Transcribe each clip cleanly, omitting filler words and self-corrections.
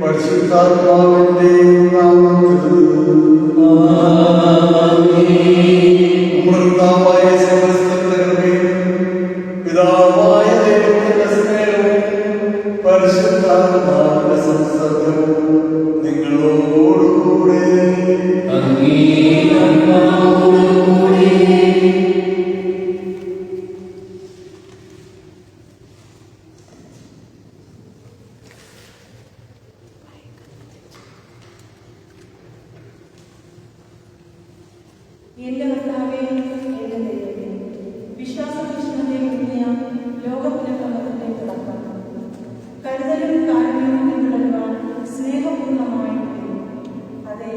പരിശുദ്ധാത്മാവിന്റെയും നാമത്തിൽ അമൃതാവായ സമസ്തങ്ങളുടെ കൃപയും പിതാവായ ദൈവത്തിന്റെ സ്നേഹവും പരിശുദ്ധാത്മാവിന്റെ സംസർഗവും നിങ്ങളോടുകൂടെ എന്റെ കർത്താവേ, എന്റെ ദൈവമേ, വിശ്വാസകൃഷ്ണന്റെ പുണ്യ ലോകപുനഃക്രമത്തിന്റെ തുടക്കം കരുതലും കാരുണ്യവും പിന്തുടരുവാൻ സ്നേഹപൂർണമായി അതെ,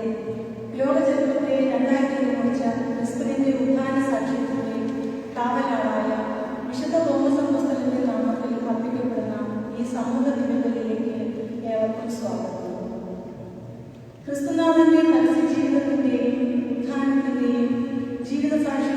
ലോകചരിത്രത്തെ രണ്ടാക്കി നിർമ്മിച്ച ക്രിസ്തുവിന്റെ ഉത്ഥാന സാക്ഷ്യത്തിന്റെ കാവലാളായ വിശുദ്ധ തോമസ് അപ്പോസ്തലന്റെ നാമത്തിൽ അർപ്പിക്കപ്പെടുന്ന ഈ സമൂഹ ദിനങ്ങളിലേക്ക് ഏവർക്കും സ്വാഗതം. ക്രിസ്തുനാഥന്റെ പരസ്യ ജീവിതത്തിന്റെയും ഉത്ഥാനത്തിന്റെയും ജീവിത സാക്ഷി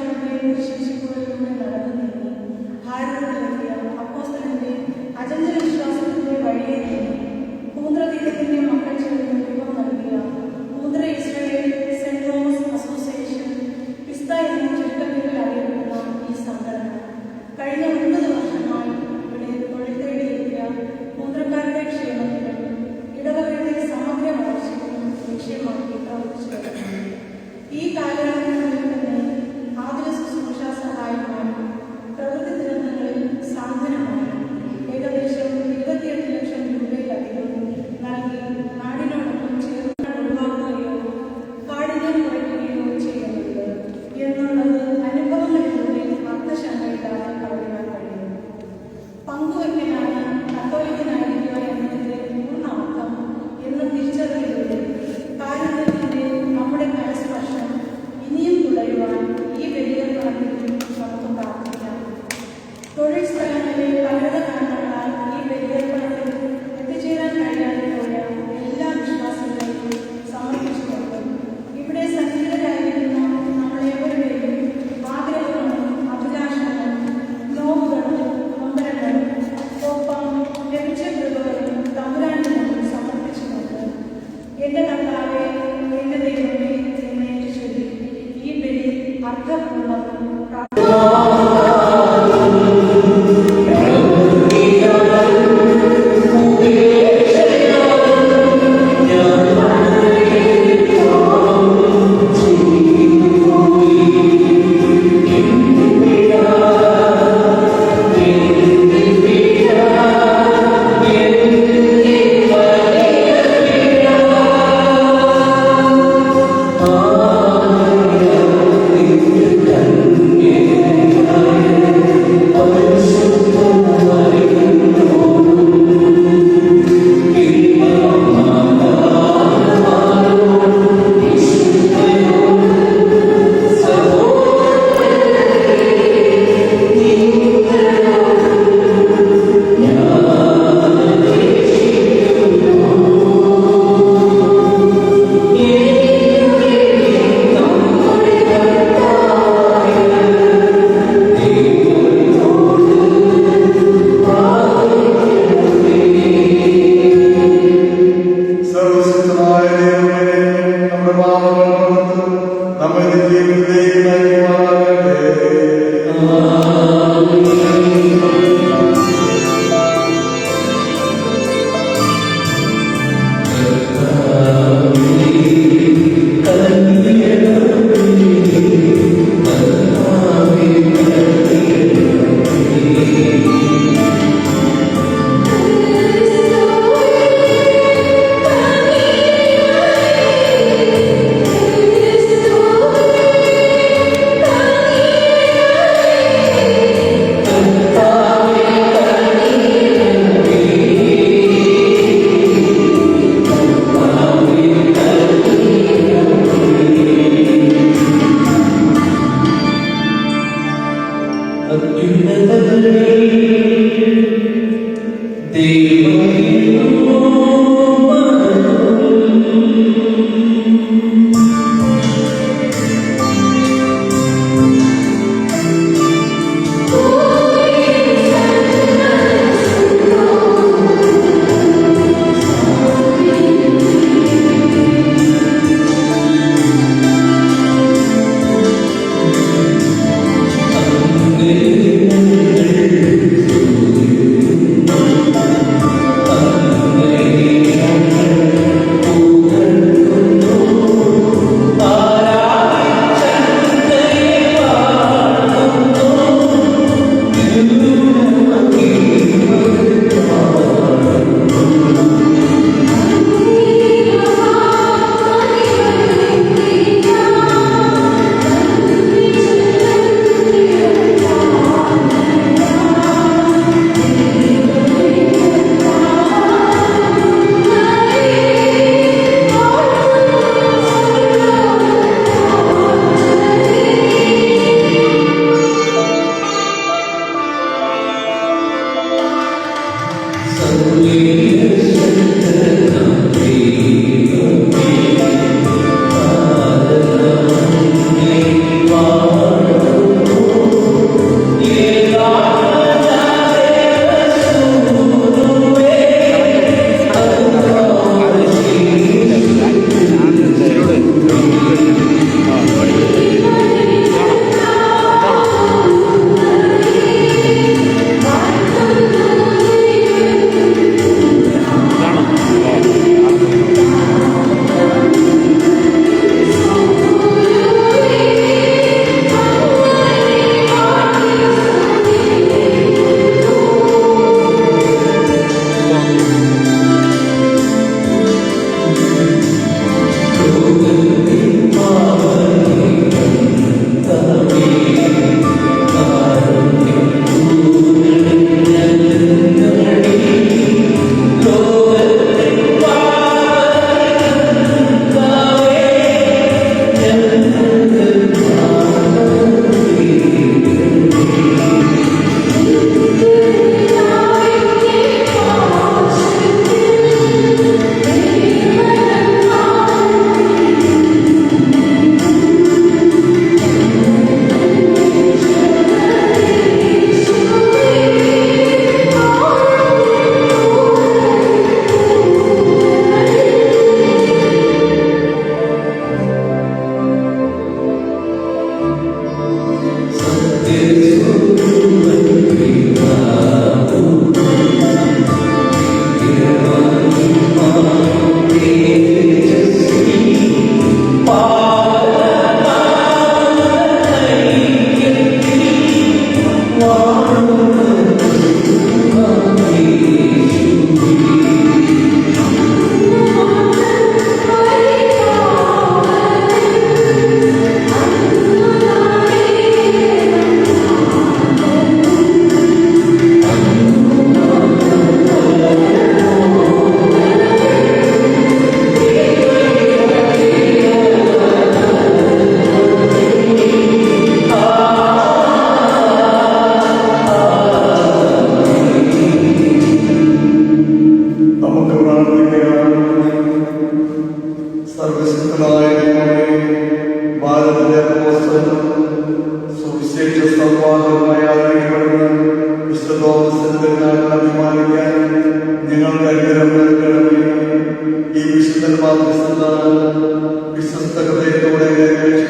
വിശ്വസ്ത ഹൃദയത്തോടെ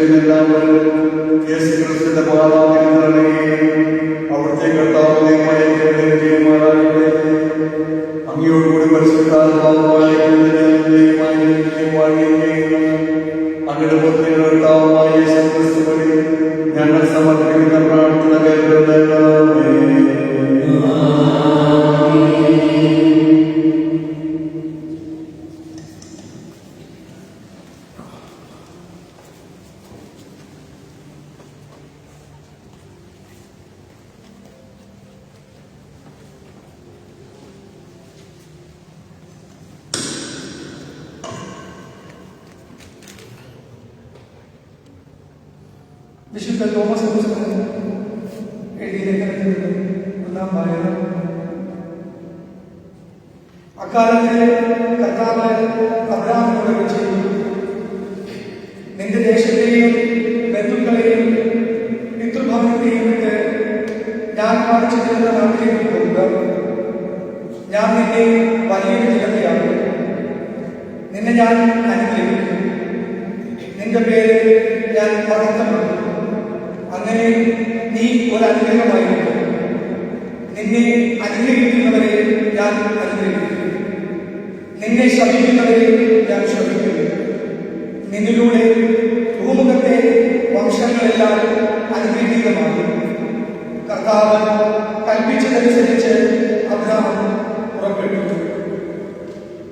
എല്ലാവരും യേശുക്രിസ്തുവിന്റെ പാതാവിനെ അവിടുത്തെ കർത്താവിനെയുമായ അങ്ങയോടുകൂടി പരിശുദ്ധാത്മാവുമായി അങ്ങയുടെ പുത്രന്റെ കർത്താവുമായ യേശുക്രിസ്തു വഴി ഞങ്ങൾ സമർപ്പിക്കുന്ന പ്രാർത്ഥന കേൾക്കുന്നേ. വിശുദ്ധ തോമസ് എഴുതിയ ലേഖനത്തിൽ ഒന്നാം ഭാഗം. അക്കാലത്ത് കർത്താവ് അബ്രഹാമിനോട് ചെയ്തു, നിന്റെ ദേശത്തെയും ബന്ധുക്കളെയും പിതൃഭവനത്തെയും വിട്ട് ഞാൻ കാണിച്ചു തരുന്ന നാട്ടിലേക്ക് പോകുക. ഞാൻ നിന്നെ വലിയൊരു ജനതയാകും. നിന്നെ ഞാൻ അനുഗ്രഹിക്കും. നിന്റെ പേര് ഞാൻ മഹത്വമാക്കും. അങ്ങനെ നീ ഒരു അനുഗ്രഹമായിരിക്കും. നിന്നെ അനുഗ്രഹിക്കുന്നവരെ ഞാൻ അനുഗ്രഹിക്കും. നിന്നെ ശപിക്കുന്നവരെ ഞാൻ ശപിക്കും. നിന്നിലൂടെ ഭൂമുഖത്തെ വംശങ്ങളെല്ലാം അനുഗ്രഹീതമാകും. കർത്താവ് കൽപ്പിച്ചതനുസരിച്ച് അബ്രഹാം പുറപ്പെട്ടു.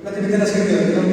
പ്രതിവിധന സ്വീകരണം.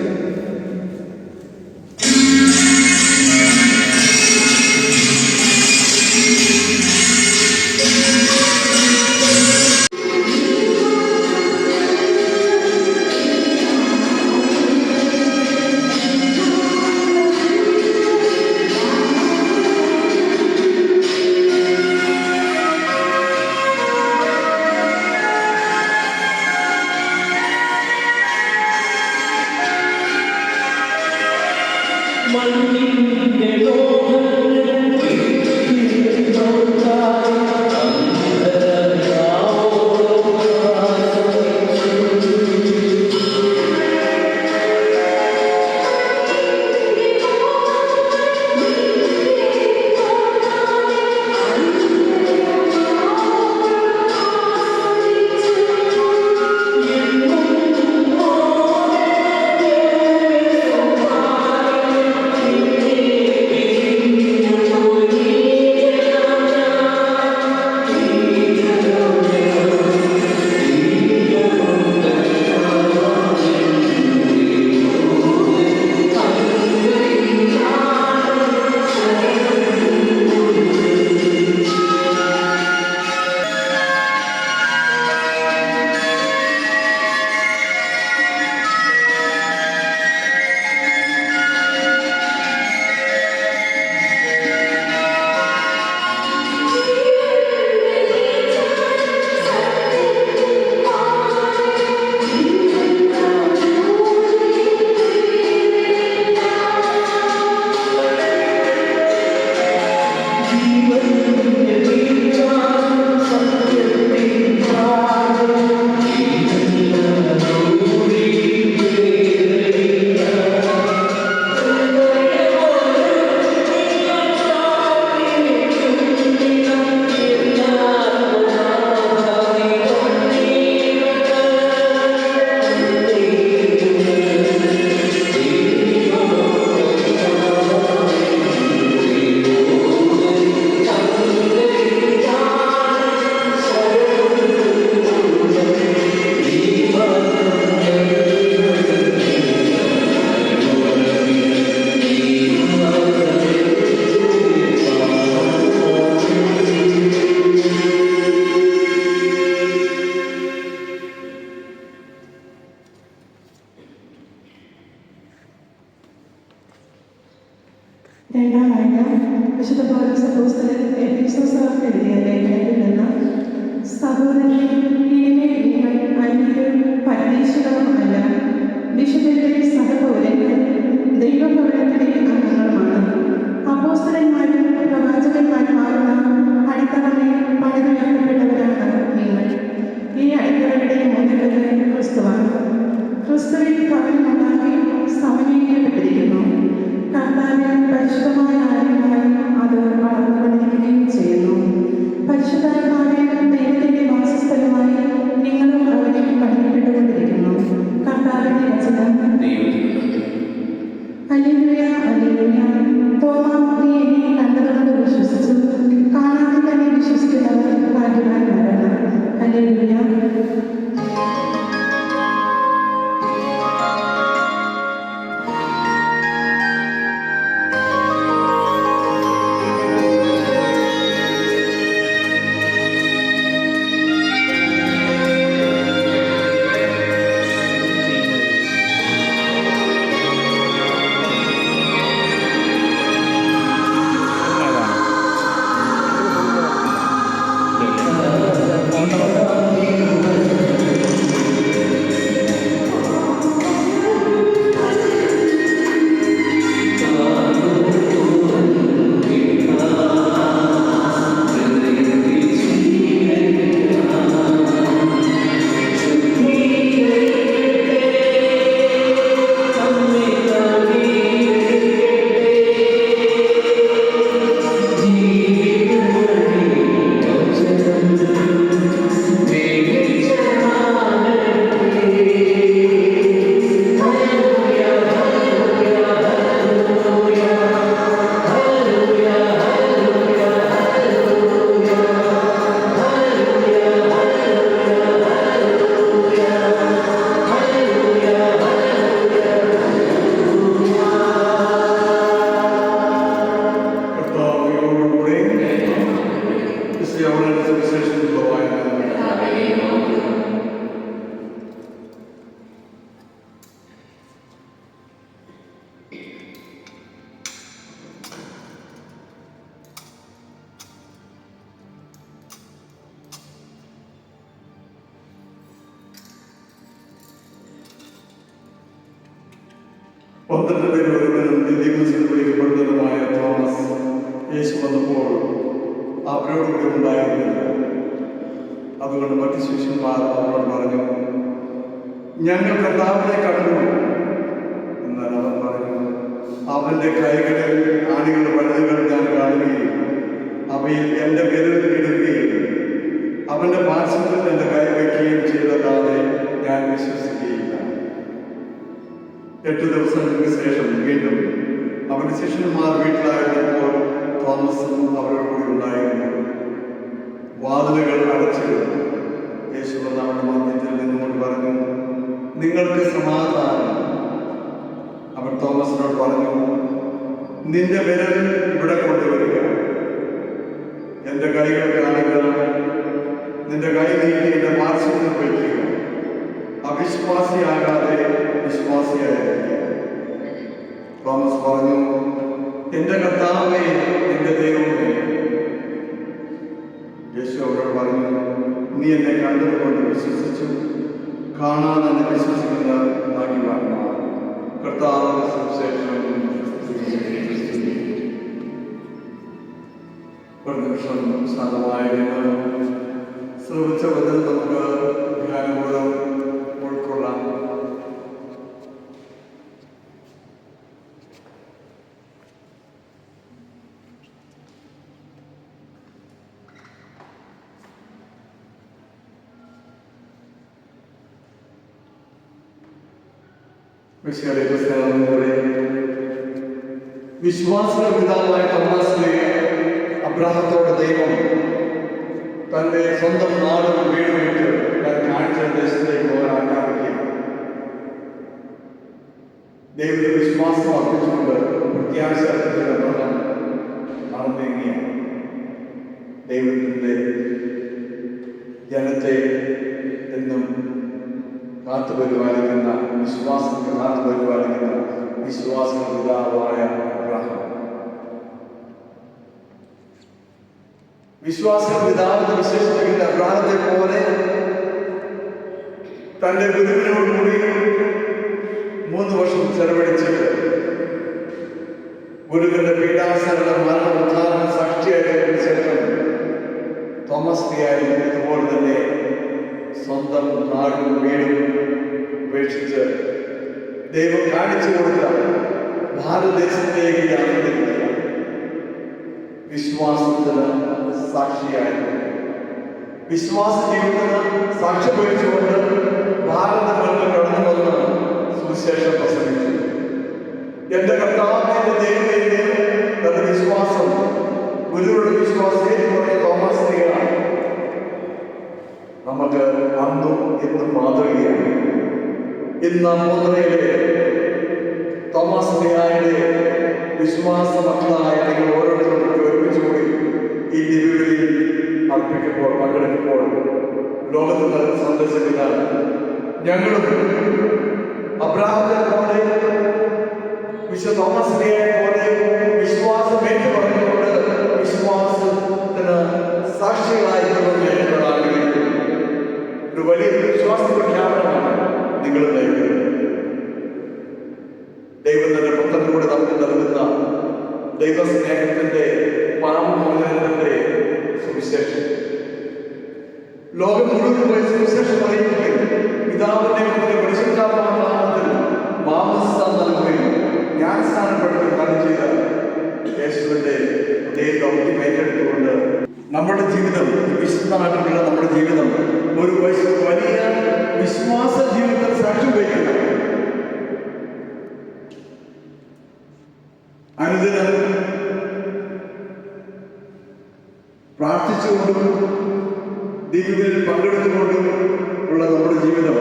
വിശുദ്ധ പൗലോസ് അപ്പോസ്തലൻ എഫെസോസുകാർക്ക് എഴുതിയ ലേഖനത്തിൽ നിന്ന് സഹോദരനെ ഇനിമേൽ നിങ്ങൾ അന്യരും പരദേശികളും അല്ല, വിശുദ്ധരുടെ സഹപൗരന്മാരും ദൈവഭവനത്തിലെ അംഗങ്ങളുമാണ്. അപ്പോസ്തലന്മാരും പ്രവാചകന്മാരുമാരുള്ള അടിത്തറയിൽ പണിതുയർത്തപ്പെട്ടവരാണ് നിങ്ങൾ. ഈ അടിത്തറയുടെ മുന്നിലുള്ളത് ക്രിസ്തുവാണ്. ക്രിസ്തുവിൽ ഭവനമുണ്ടാക്കി സമയം 12 പേരിൽ ഒരുവനും ദിദിമസിൽ വിളിക്കപ്പെടുന്നതുമായ തോമസ് യേശു വന്നപ്പോൾ അവരോടുകൂടി ഉണ്ടായിരുന്നില്ല. അതുകൊണ്ട് മറ്റു ശിഷ്യന്മാർ അവരോട് പറഞ്ഞു, ഞങ്ങൾ കർത്താവിനെ കണ്ടു. എന്നാൽ അവൻ പറഞ്ഞു, അവന്റെ കൈകളിൽ ആണികളുടെ വലുതുകൾ ഞാൻ കാണുകയും അവയിൽ എൻ്റെ വിരൽ ഇടുകയും അവന്റെ പാർശ്വത്തിൽ എൻ്റെ കൈ വയ്ക്കുകയും ചെയ്തല്ലാതെ ഞാൻ വിശ്വസിക്കുകയില്ല. 8 ദിവസങ്ങൾക്ക് ശേഷം വീണ്ടും അവന്റെ ശിഷ്യന്മാർ വീട്ടിലായിരുന്നപ്പോൾ തോമസും അവരോടുകൂടി ഉണ്ടായിരുന്നു. വാതിലുകൾ അടച്ചിരുന്നു. യേശു അവരുടെ മധ്യത്തിൽ നിന്നുകൊണ്ട് പറഞ്ഞു, നിങ്ങൾക്ക് സമാധാനം. അവൻ തോമസിനോട് പറഞ്ഞു, നിന്റെ വിരൽ ഇവിടെ കൊണ്ടുവരിക, എൻ്റെ കൈകൾ കാണുക, നിന്റെ കൈ നീട്ടി എൻ്റെ പാർശ്വത്തിൽ വയ്ക്കുക. അവിശ്വാസിയാകാതെ വിശ്വാസിയായിരിക്കുക. തോമസ് പറഞ്ഞു, എൻ്റെ കർത്താവേ, എൻ്റെ ദൈവമേ. യേശു അവരോട് പറഞ്ഞു, നീ എന്നെ കണ്ടതുകൊണ്ട് വിശ്വസിച്ചു, കാണാൻ എന്നെ വിശ്വസിക്കുന്ന ഭാഗ്യവാന്മാർ. കർത്താവിന്റെ സുവിശേഷം. ഒരു നിമിഷം ശാന്തമായിരുന്നു ശ്രമിച്ച വചനം നമുക്ക് ധ്യാനപൂർവ്വം ഉൾക്കൊള്ളാം. വിശ്വാസികളുടെ പിതാവായ തോമസിനെ അബ്രാഹത്തോടെ ദൈവം തന്റെ സ്വന്തം നാടും വീടും വിട്ട് താൻ കാണിച്ച ദേശത്തേക്ക് പോകാൻ ആജ്ഞാപിക്കുകയാണ്. ദൈവത്തിന്റെ വിശ്വാസം അർപ്പിച്ചുകൊണ്ട് പ്രത്യാശ അർപ്പിച്ചുകൊണ്ട് അബ്രഹാം നടന്നേങ്ങിയാണ്. ദൈവത്തിന്റെ ജനത്തെ എന്നും കാത്തുപരിപാലിക്കുന്ന, വിശ്വാസത്തെ കാത്തുപരിപാലിക്കുന്ന വിശ്വാസ പിതാവായ അബ്രഹാം. വിശ്വാസ പിതാവിനെ വിശേഷിപ്പിക്കുന്ന അബ്രഹാത്തെ പോലെ തന്റെ ഗുരുവിനോടുകൂടി 3 വർഷം ചെലവഴിച്ചിട്ട് ഗുരുവിന്റെ പീഡാസന മരണ ഉദ്ധാരണ സാക്ഷിയായതിനു ശേഷം തോമസ് ലിയായും ഇതുപോലെ തന്നെ സ്വന്തം നാടും വീടും ഉപേക്ഷിച്ച് ദൈവം കാണിച്ചു കൊടുത്ത ഭാരതദേശത്തേക്ക് യാത്ര തിരിക്കുക. വിശ്വാസത്തിന് സാക്ഷിയായിരുന്നു. വിശ്വാസ ജീവിതത്തിന് സാക്ഷ്യം വഹിച്ചുകൊണ്ട് ഭാരതങ്ങളിൽ കടന്നു വന്ന് സുവിശേഷം പ്രസംഗിച്ചു. എന്റെ കർത്താവിന്റെ ദൈവത്തിന്റെ തന്റെ വിശ്വാസം, ഗുരുവിന്റെ വിശ്വാസം ഏറ്റുപറഞ്ഞ തോമസ് ലിയ നമുക്ക് അന്നും ഇന്നും മാതൃകയാണ്. ഇന്ന് മൂന്നരയിലെ തോമസ് ലിയായുടെ വിശ്വാസ മക്കളായ നിങ്ങൾ ഓരോരുത്തരും ഒരുമിച്ച് കൂടി ഈ ദിവ്യബലിയിൽ അർപ്പിക്കുമ്പോൾ, പങ്കെടുക്കുമ്പോൾ ലോകത്ത് സന്ദർശിക്കുന്ന ഞങ്ങളും അബ്രഹാമിനെ പോലെ വിശുദ്ധ തോമസ് ലിയയെ പോലെ വിശ്വാസം ഏറ്റുപറഞ്ഞുകൊണ്ട് വിശ്വാസത്തിന് സാക്ഷികളായിരിക്കുമെന്ന് ഞങ്ങൾ ആഗ്രഹിക്കുന്നു. ഒരു വലിയ വിശ്വാസ പ്രഖ്യാപനമാണ് നിങ്ങൾ നൽകുന്നത്. ദൈവം തന്റെ പുത്രനിലൂടെ നമുക്ക് നൽകുന്ന ദൈവസ്നേഹത്തിന്റെ പാപമോചനത്തിന്റെ സുവിശേഷം ലോകം മുഴുവൻ പോയി സുവിശേഷം അറിയിക്കുകയും പിതാവിന്റെ മുന്നിൽ പരിശുദ്ധാത്മാവിന്റെ നാമത്തിൽ മാമോദിസം നൽകുകയും ജ്ഞാനസ്നാനപ്പെടുത്തുകയും ചെയ്ത യേശുവിന്റെ അതേ ദൗത്യം ഏറ്റെടുത്തുകൊണ്ട് നമ്മുടെ ജീവിതം, വിശുദ്ധമായിട്ടുള്ള നമ്മുടെ ജീവിതം ഒരു വലിയ വിശ്വാസ ജീവിതത്തിൽ സാക്ഷ്യം വഹിക്കണം. അനുദിനം പ്രാർത്ഥിച്ചുകൊണ്ടും ദിവ്യബലിയിൽ പങ്കെടുത്തുകൊണ്ടും ഉള്ള നമ്മുടെ ജീവിതം,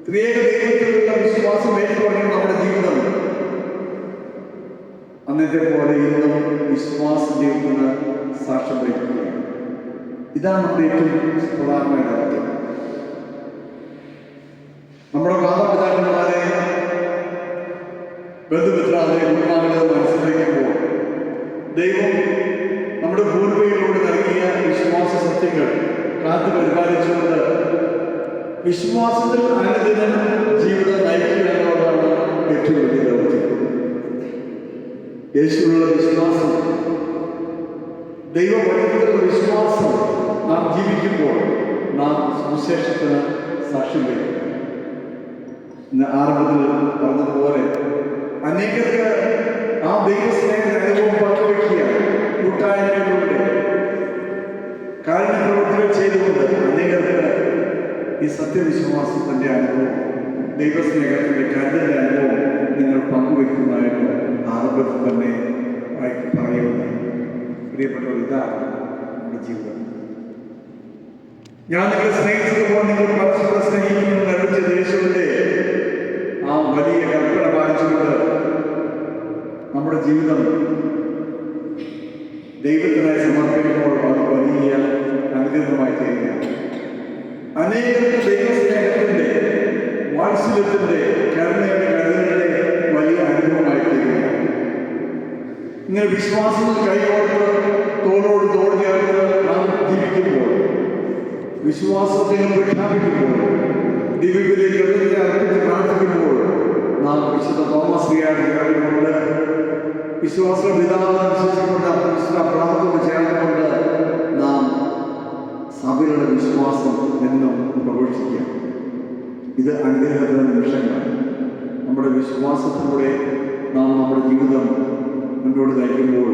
ത്രിയേക ദൈവത്തിലുള്ള വിശ്വാസം ഏറ്റുപറഞ്ഞ നമ്മുടെ ജീവിതം അന്നത്തെ പോലെ ഇന്നും വിശ്വാസ ജീവിതത്തിന് സാക്ഷ്യം വഹിക്കുകയാണ്. ഇതാണ് നമ്മുടെ ഏറ്റവും പ്രധാനമായ കാര്യം. നമ്മുടെ മാതാപിതാക്കന്മാരെ, ബന്ധുമിത്രാതെ ഗുരുനാഥനെ മനസ്സിലാക്കുമ്പോൾ ദൈവം നമ്മുടെ പൂർവികരോട് നൽകിയ വിശ്വാസ സത്യങ്ങൾ കാത്തു പരിപാലിച്ചുകൊണ്ട് വിശ്വാസത്തിൽ അനുദിനം ജീവിതം നയിക്കുക എന്നുള്ളതാണ് യേശുവിലുള്ള വിശ്വാസം, ദൈവവചനത്തിലുള്ള വിശ്വാസം നാം ജീവിക്കുമ്പോൾ നാം സുവിശേഷത്തിന് സാക്ഷ്യം വയ്ക്കും. ഇന്ന് ആരംഭത്തിൽ പറഞ്ഞതുപോലെ അനേകർക്ക് ആ ദൈവസ്നേഹത്തിന്റെ അനുഭവം പങ്കുവയ്ക്കുകയാണ്. കൂട്ടായ്മയിലൂടെ കാരുണ്യപ്രവൃത്തികൾ ചെയ്തുകൊണ്ട് അനേകർക്ക് ഈ സത്യവിശ്വാസത്തിന്റെ അനുഭവം, ദൈവസ്നേഹത്തിന്റെ കരുതലിന്റെ അനുഭവം നിങ്ങൾ പങ്കുവയ്ക്കുന്നതായിട്ട് ആരംഭത്തിൽ തന്നെ പറയുന്നത്. പ്രിയപ്പെട്ടവർ, ഇതാണ് നമ്മുടെ ജീവിതം. ഞാൻ നിങ്ങളെ സ്നേഹിച്ചതുപോലെ നിങ്ങൾ പരസ്പരം സ്നേഹിക്കുന്നു നടിച്ച യേശുവിന്റെ ആ വലിയ കൽപ്പന പാലിച്ചുകൊണ്ട് നമ്മുടെ ജീവിതം ദൈവത്തിനായി സമർപ്പിക്കുമ്പോൾ അത് വലിയ അനുഗ്രഹമായി തീരുകയാണ്. അനേകർക്ക് ദൈവസ്നേഹത്തിന്റെ, വാത്സല്യത്തിന്റെ, കരുണയുടെ, കരുതലിന്റെ വലിയ അനുഭവമായി തീരുകയാണ്. ഇങ്ങനെ വിശ്വാസത്തിൽ കൈകോർത്ത് തോളോട് തോൾ ചേർത്ത് നാം ജീവിക്കുമ്പോൾ, വിശ്വാസത്തെ പ്രഖ്യാപിക്കുമ്പോൾ, ദിവ്യത്തിലേക്ക് അർപ്പിച്ച് പ്രാർത്ഥിക്കുമ്പോൾ നാം വിശുദ്ധ തോമസ് ചേർന്നുകൊണ്ട്, വിശ്വാസ പിതാവിനെ വിശ്വസിച്ചുകൊണ്ട്, വിശുദ്ധ പ്രാർത്ഥനയോട് ചേർന്നുകൊണ്ട് നാം സഭയുടെ വിശ്വാസം എന്നും പ്രഘോഷിക്കുക. ഇത് അനുഗ്രഹത്തിന്റെ നിമിഷങ്ങളാണ്. നമ്മുടെ വിശ്വാസത്തിലൂടെ നാം നമ്മുടെ ജീവിതം മുന്നോട്ട് നയിക്കുമ്പോൾ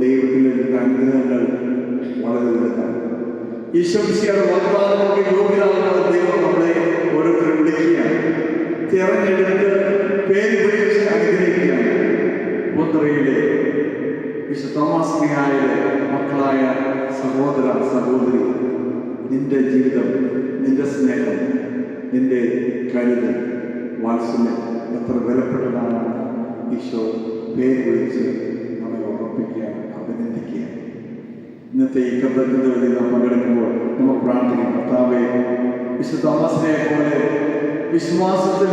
ദൈവത്തിൻ്റെ അനുഗ്രഹങ്ങൾ വളരെ വലുതാണ്. ഈശോമിശിഹായുടെ വാഗ്ദാനങ്ങൾക്ക് യോഗ്യരാകുന്ന ദൈവം നമ്മളെ ഓരോരുത്തരും വിളിക്കുകയാണ്, തിരഞ്ഞെടുത്ത് പേര് വിളിച്ച് അനുഗ്രഹിക്കുകയാണ്. പൂന്തറയിലെ വിശുദ്ധ തോമസ് സ്നേഹായിലെ മക്കളായ സഹോദര സഹോദരി, നിന്റെ ജീവിതം, നിന്റെ സ്നേഹം, നിന്റെ കരുതൽ, വാത്സല്യം എത്ര വിലപ്പെട്ടതാണ്. ഈശോ പേര് വിളിച്ച് നമ്മെ ഉറപ്പിക്കുക, അഭിനന്ദിക്കുക. ഇന്നത്തെ ഈ കർത്തവ്യത്തിന്റെ വഴി നാം പങ്കെടുക്കുമ്പോൾ നമ്മൾ പ്രാർത്ഥിക്കും, കർത്താവേ, വിശുദ്ധ തോമസിനെ പോലെ വിശ്വാസത്തിൽ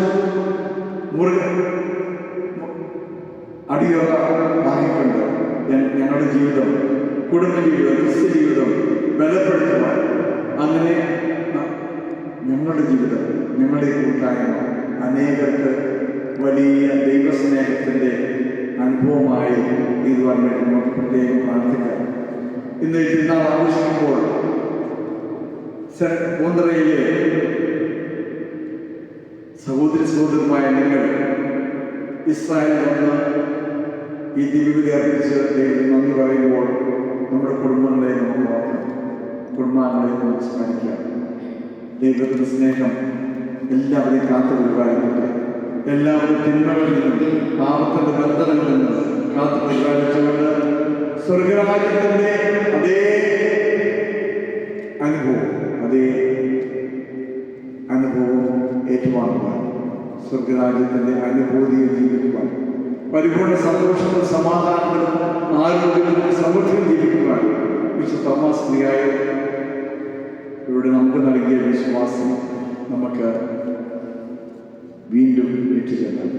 അടിയുറ വാങ്ങിക്കൊണ്ട് ഞങ്ങളുടെ ജീവിതം, കുടുംബജീവിതം, ക്രിസ്ത്യ ജീവിതം ബലപ്പെടുത്തുവാൻ, അങ്ങനെ ഞങ്ങളുടെ ജീവിതം, ഞങ്ങളുടെ കൂട്ടായ്മ അനേകർക്ക് വലിയ ദൈവസ്നേഹത്തിൻ്റെ അനുഭവമായി തീരുവാൻ വേണ്ടി നമുക്ക് പ്രത്യേകം പ്രാർത്ഥിക്കാം. ഇന്ന് തിരുനാൾ ആഘോഷിക്കുമ്പോൾ പൂന്തറയിലെ സഹോദരി സഹോദരന്മാരായ നിങ്ങൾ ഇസ്രായേലിൽ വന്ന് ഈ ദിവ്യബലി അർപ്പിച്ച് ദൈവത്തിന് നന്ദി പറയുമ്പോൾ നമ്മുടെ കുടുംബങ്ങളെ നമുക്ക് ഓർക്കാം, കുടുംബാംഗങ്ങളെ നമുക്ക് സ്മരിക്കാം. ദൈവത്തിൻ്റെ സ്നേഹം എല്ലാവരെയും കാത്തു പരിപാലിക്കട്ടെ. എല്ലാവരും തിന്മകളിൽ നിന്നും പാപത്തിന്റെ ബന്ധനങ്ങളിൽ നിന്ന് കാത്തു പരിപാലിച്ചുകൊണ്ട് സ്വർഗരാജ്യത്തിന്റെ അതേ അനുഭവം ഏറ്റുവാങ്ങുവാൻ, സ്വർഗരാജ്യത്തിന്റെ അനുഭൂതിയിൽ ജീവിക്കുവാൻ, പരിപൂർണ്ണ സന്തോഷവും സമാധാനങ്ങളും ആരോഗ്യവും സമൃദ്ധിയും ജീവിക്കുവാൻ വിശുദ്ധ തോമസ് സ്നേഹായ ഇവിടെ നമുക്ക് നൽകിയ വിശ്വാസം നമുക്ക് വീണ്ടും ഏറ്റുചൊല്ലാം.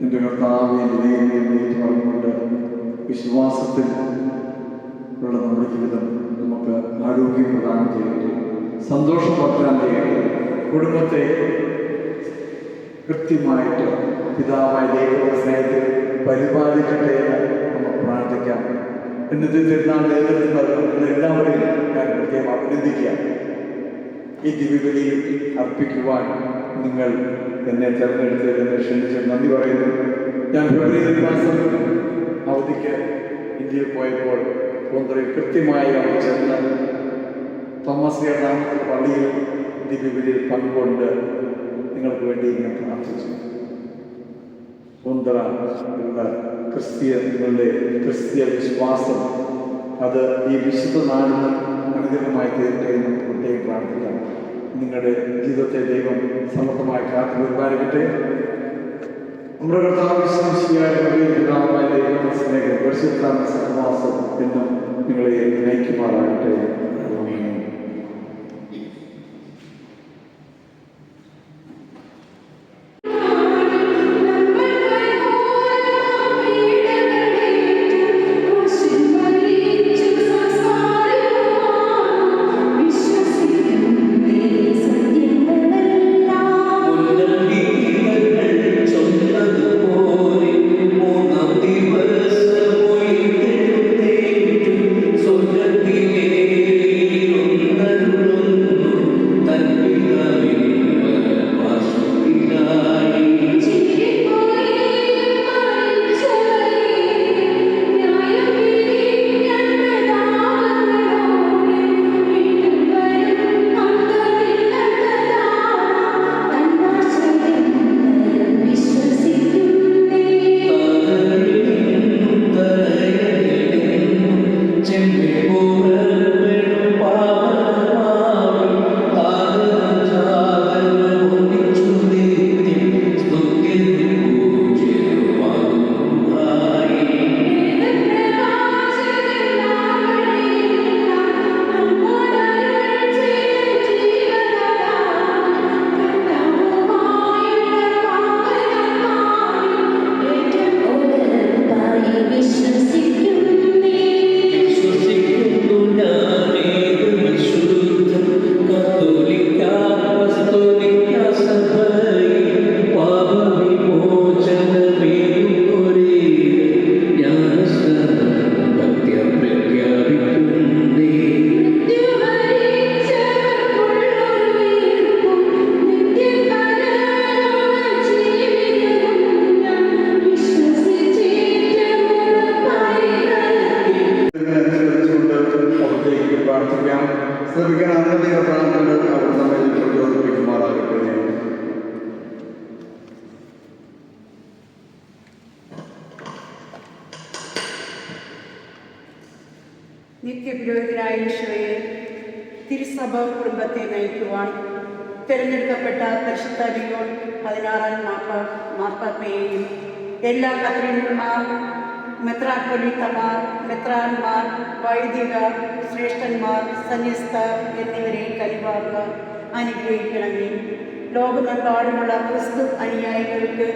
എൻ്റെ കർത്താവിനെ പറഞ്ഞുകൊണ്ട് വിശ്വാസത്തിൽ ഉള്ള നമ്മുടെ ജീവിതം നമുക്ക് ആരോഗ്യം പ്രദാനം ചെയ്യട്ടെ, സന്തോഷം പകരാൻ ചെയ്യട്ടെ, കുടുംബത്തെ കൃത്യമായിട്ട് പിതാവായ ദൈവത്തിന്റെ സ്നേഹത്തിൽ പരിപാലിക്കട്ടെ എന്ന് നമുക്ക് പ്രാർത്ഥിക്കാം. ഇന്നത്തെ തിരുനാൾ നേതൃത്വം എല്ലാവരെയും ഞാൻ പ്രത്യേകം അഭിനന്ദിക്കാം. ഈ ദിവ്യബലി അർപ്പിക്കുവാൻ നിങ്ങൾ എന്നെ തെരഞ്ഞെടുത്തതിന് ക്ഷണിച്ച് നന്ദി പറയുന്നു. ഞാൻ ഫെബ്രുവരി മാസം അവധിക്ക് ഇന്ത്യയിൽ പോയപ്പോൾ പൂന്തറയിൽ കൃത്യമായി അവിടെ ചെന്ന് തോമസ് നാമത്തിൽ പള്ളിയിൽ ദിവ്യബലിയിൽ പങ്കുകൊണ്ട് നിങ്ങൾക്ക് വേണ്ടി ഞാൻ പ്രാർത്ഥിച്ചു. പൂന്തറ ഉള്ള നിങ്ങളുടെ ക്രിസ്തീയ വിശ്വാസം അത് ഈ വിശുദ്ധ നാടിന് അനുഗ്രഹമായി തീരട്ടെ എന്ന് പ്രത്യേകം പ്രാർത്ഥിക്കാം. നിങ്ങളുടെ ജീവിതത്തെ ദൈവം സമർത്ഥമായി കാത്തു പരിപാലിക്കട്ടെ. നമ്മുടെ കർത്താവ് പിതാവായ ദൈവത്തിന്റെ സ്നേഹം, പരിശുദ്ധാത്മ സഹവാസം എന്നും നിങ്ങളെ നയിക്കുമാറാകട്ടെ. ചൊന്നതുപോലെ മൂന്നാം ദിവസം ശ്രമിക്കാൻ അന്നധിക പ്രാർത്ഥനകൾ അവർ നമ്മെ പ്രചോദിപ്പിക്കുമാറാകട്ടെ. നിത്യപുരോഹിതനായ ഈശോയെ, തിരുസഭ കുടുംബത്തെ നയിക്കുവാൻ തിരഞ്ഞെടുക്കപ്പെട്ട പരിശുദ്ധ ലിയോൺ 16 മാർപ്പാപ്പയെയും എല്ലാ കത്രീനന്മാർ, മെത്രാപ്പൊലീത്തമാർ, മെത്രാന്മാർ, വൈദിക ശ്രേഷ്ഠന്മാർ, സന്യസ്തർ എന്നിവരെ കനിവാർന്ന് അനുഗ്രഹിക്കണമേ. ലോകമെമ്പാടുമുള്ള ക്രിസ്തു അനുയായികൾക്ക്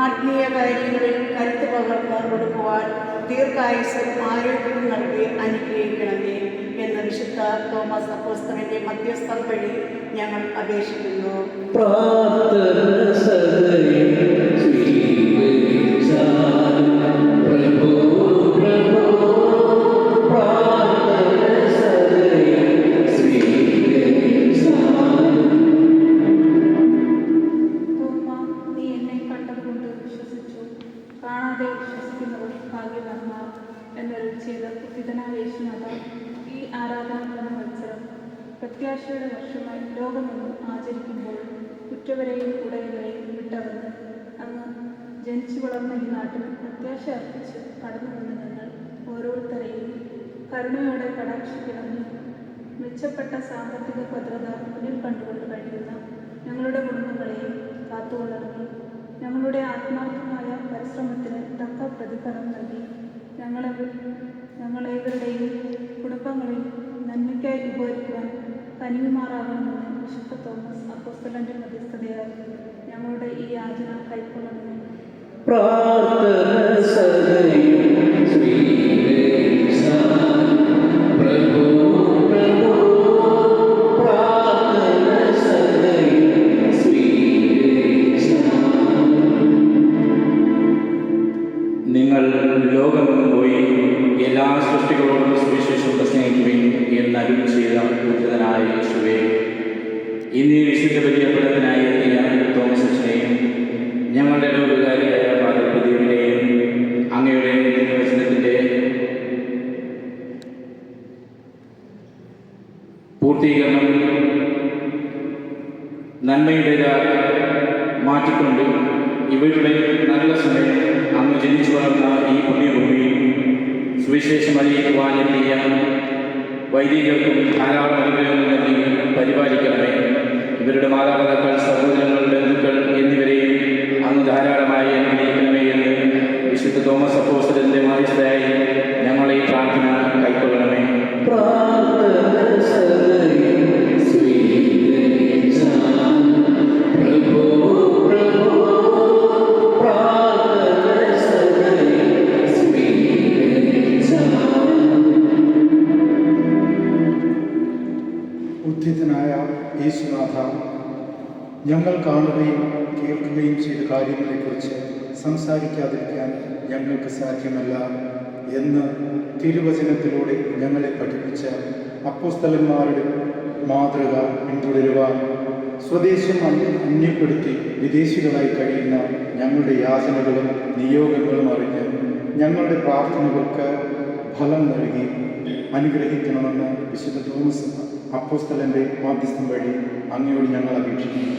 ആത്മീയ കാര്യങ്ങളിൽ കരുത്ത് പകർന്ന് കൊടുക്കുവാൻ ദീർഘായുസ്സും ആരോഗ്യവും നൽകി അനുഗ്രഹിക്കണമേ എന്ന് വിശുദ്ധ തോമസ് അപ്പോസ്തലന്റെ മധ്യസ്ഥം വഴി ഞങ്ങൾ അപേക്ഷിക്കുന്നു. പ്രത്യാശയുടെ വർഷമായി ലോകമെങ്ങും ആചരിക്കുമ്പോൾ കുറ്റവരെയും ഉടയവരെയും വിട്ടവന്ന് അങ്ങ് ജനിച്ചു വളർന്ന ഈ നാട്ടിൽ പ്രത്യാശ അർപ്പിച്ച് കടന്നു വന്ന ഞങ്ങൾ ഓരോരുത്തരെയും കരുണയോടെ കടാക്ഷിക്കണമെന്ന് മെച്ചപ്പെട്ട സാമ്പത്തിക ഭദ്രത മുന്നിൽ കണ്ടുകൊണ്ട് കഴിയുന്ന ഞങ്ങളുടെ കുടുംബങ്ങളെയും കാത്തുകൊള്ളണമേ. ഞങ്ങളുടെ ആത്മാർത്ഥമായ പരിശ്രമത്തിന് തക്ക പ്രതിഫലം നൽകി ഞങ്ങളേവരുടെയും കുടുംബങ്ങളെയും നന്മയ്ക്കായി ഉപകരിക്കുവാൻ കനിവുമാറാകണമെന്ന് വിശുദ്ധ തോമസ് അപ്പോസ്തലന്റെ മധ്യസ്ഥതയാൽ ഞങ്ങളുടെ ഈ യാചന കൈക്കൊള്ളണമെന്ന് നിങ്ങൾ ലോകമെങ്ങും പോയി എല്ലാ സൃഷ്ടികളോടും സുവിശേഷം പ്രസംഗിക്കുവിൻ എന്ന് അരുളി ചെയ്ത ഉദ്ധതനായ യേശുവേ, ഇന്നീ വിശുദ്ധ ബലിയർപ്പണത്തിനായി എത്തിയ തോമസ് അച്ഛനെയും ഞങ്ങളുടെ രോഗകാരിയായ ഫാദർ പ്രദീപിനെയും അങ്ങയുടെ തിരുവചനത്തിൻ്റെ പൂർത്തീകരണം നന്മയുടേതായി മാറ്റിക്കൊണ്ട് ഇവരുടെ നല്ല സമയം അങ്ങ് ജനിച്ചു വളർന്ന ഈ പുണ്യഭൂമിയിൽ സുവിശേഷം അറിയിക്കുവാനെത്തിയ വൈദികർക്കും ധാരാളം അനുഗ്രഹങ്ങൾ നൽകി പരിപാലിക്കണമേ. ഇവരുടെ മാതാപിതാക്കൾ, സഹോദരങ്ങൾ, ബന്ധുക്കൾ എന്നിവരെയും അങ്ങ് ധാരാളമായി അനുഗ്രഹിക്കണമേ എന്ന് വിശുദ്ധ തോമസ് അപ്പോസ്തലന്റെ മാധ്യസ്ഥയായി ഞങ്ങൾ ഈ പ്രാർത്ഥന കൈക്കൊള്ളണമേ. ഉദ്ധിതനായ യേശുനാഥ, ഞങ്ങൾ കാണുകയും കേൾക്കുകയും ചെയ്ത കാര്യങ്ങളെക്കുറിച്ച് സംസാരിക്കാതിരിക്കാൻ ഞങ്ങൾക്ക് സാധ്യമല്ല എന്ന് തിരുവചനത്തിലൂടെ ഞങ്ങളെ പഠിപ്പിച്ച അപ്പോസ്തലന്മാരുടെ മാതൃക പിന്തുടരുവാൻ സ്വദേശം അന്യപ്പെടുത്തി വിദേശികളായി കഴിയുന്ന ഞങ്ങളുടെ യാചനകളും നിയോഗങ്ങളും അറിഞ്ഞ് ഞങ്ങളുടെ പ്രാർത്ഥനകൾക്ക് ഫലം നൽകി അനുഗ്രഹിക്കണമെന്ന് വിശുദ്ധ തോമസ് അപ്പോസ്തലന്റെ മാധ്യസ്ഥം വഴി അങ്ങയോട് ഞങ്ങൾ അപേക്ഷിക്കുന്നു.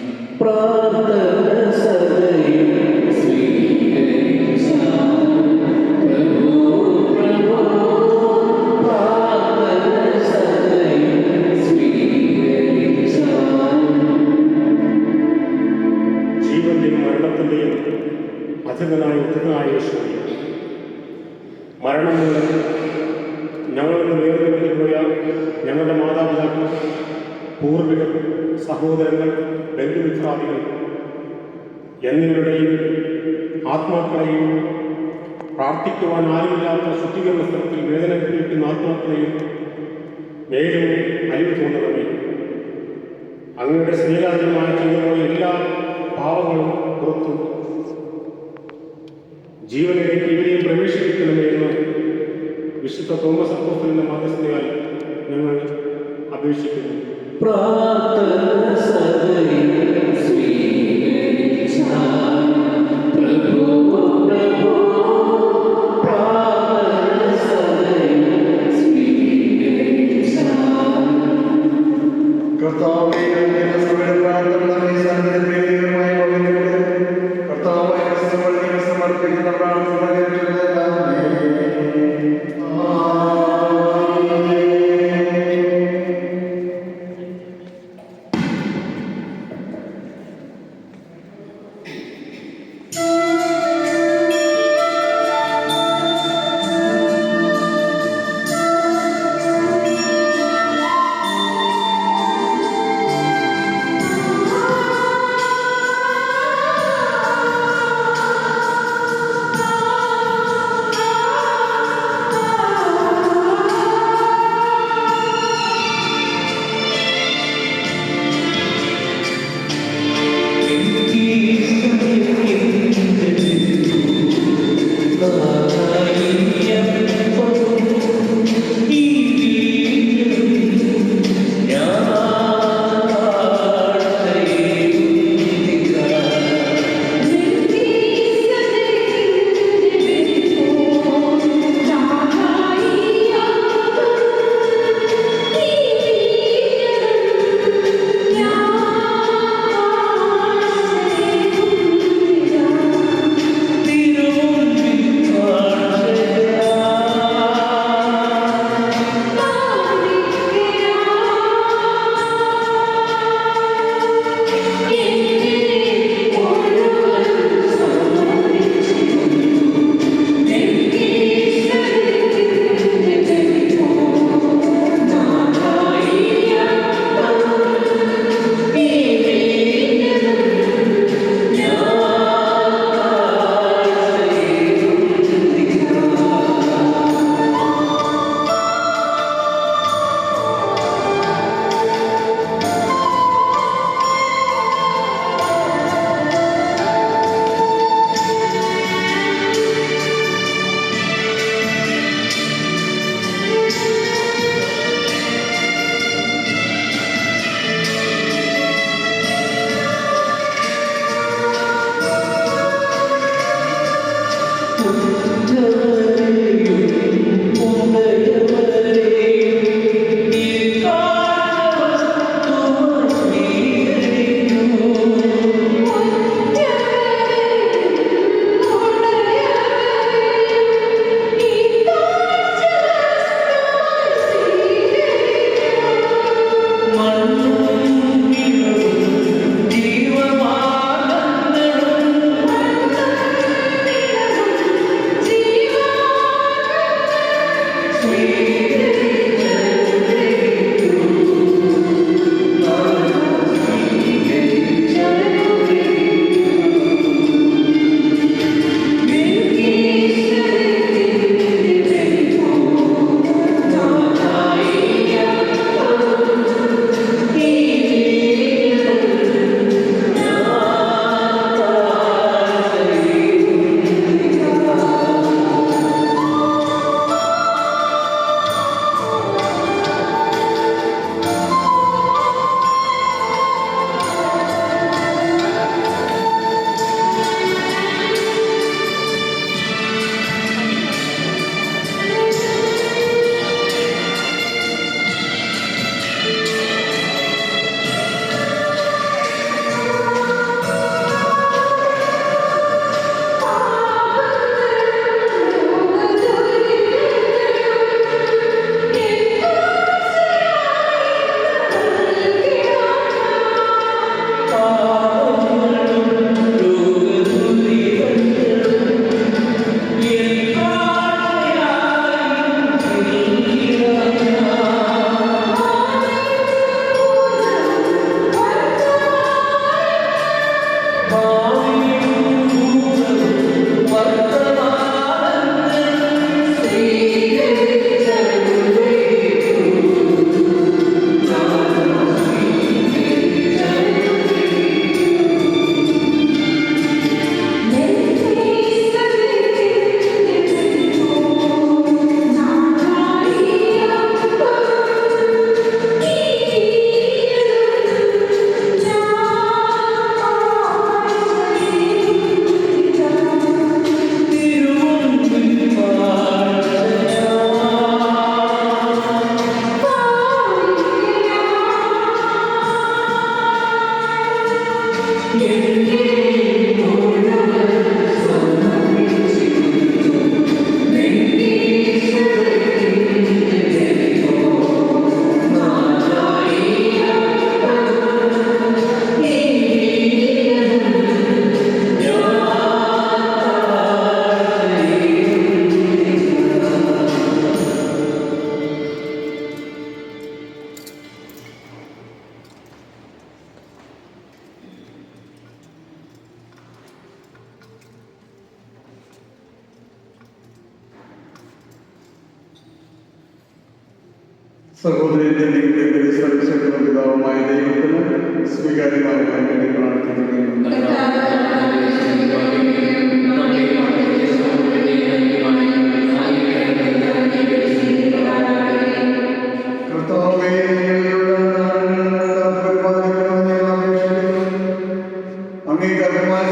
ജീവന്റെയും മരണത്തിന്റെയും അധികനായ ഉദ്ധനായ യേശുവേ, മരണം മൂലം ഞങ്ങളിൽ നിന്ന് വേർതിരിഞ്ഞു പോയ ഞങ്ങളുടെ മാതാപിതാക്കൾ, പൂർവികർ, സഹോദരങ്ങൾ, ബന്ധുമിത്രാദികൾ എന്നിവരുടെയും ആത്മാക്കളെയും പ്രാർത്ഥിക്കുവാൻ ആരുമില്ലാത്ത ശുദ്ധീകരണ സ്ഥലത്തിൽ വേദന അനുഭവിക്കുന്ന ആത്മാക്കളെയും മേലും അലിവ് തോന്നണമേ. അങ്ങയുടെ സ്നേഹാജനമായ ചെയ്തുപോയ എല്ലാ പാവങ്ങളും പുറത്തു ജീവനിലേക്ക് ഇവരെയും പ്രവേശിപ്പിക്കണമേ എന്ന് വിശുദ്ധ തോമസ് അപ്പോസ്തലന്റെ മാധ്യസ്ഥതയാൽ ഞങ്ങൾ അപേക്ഷിക്കുന്നു. സഹോദരന്റെ സർവശക്തനും പിതാവുമായ ദൈവത്തിന് സ്വീകാര്യമാകാൻ വേണ്ടി പ്രാർത്ഥിക്കുന്നു. കർത്താവേ, അങ്ങേക്ക് അഭിമാന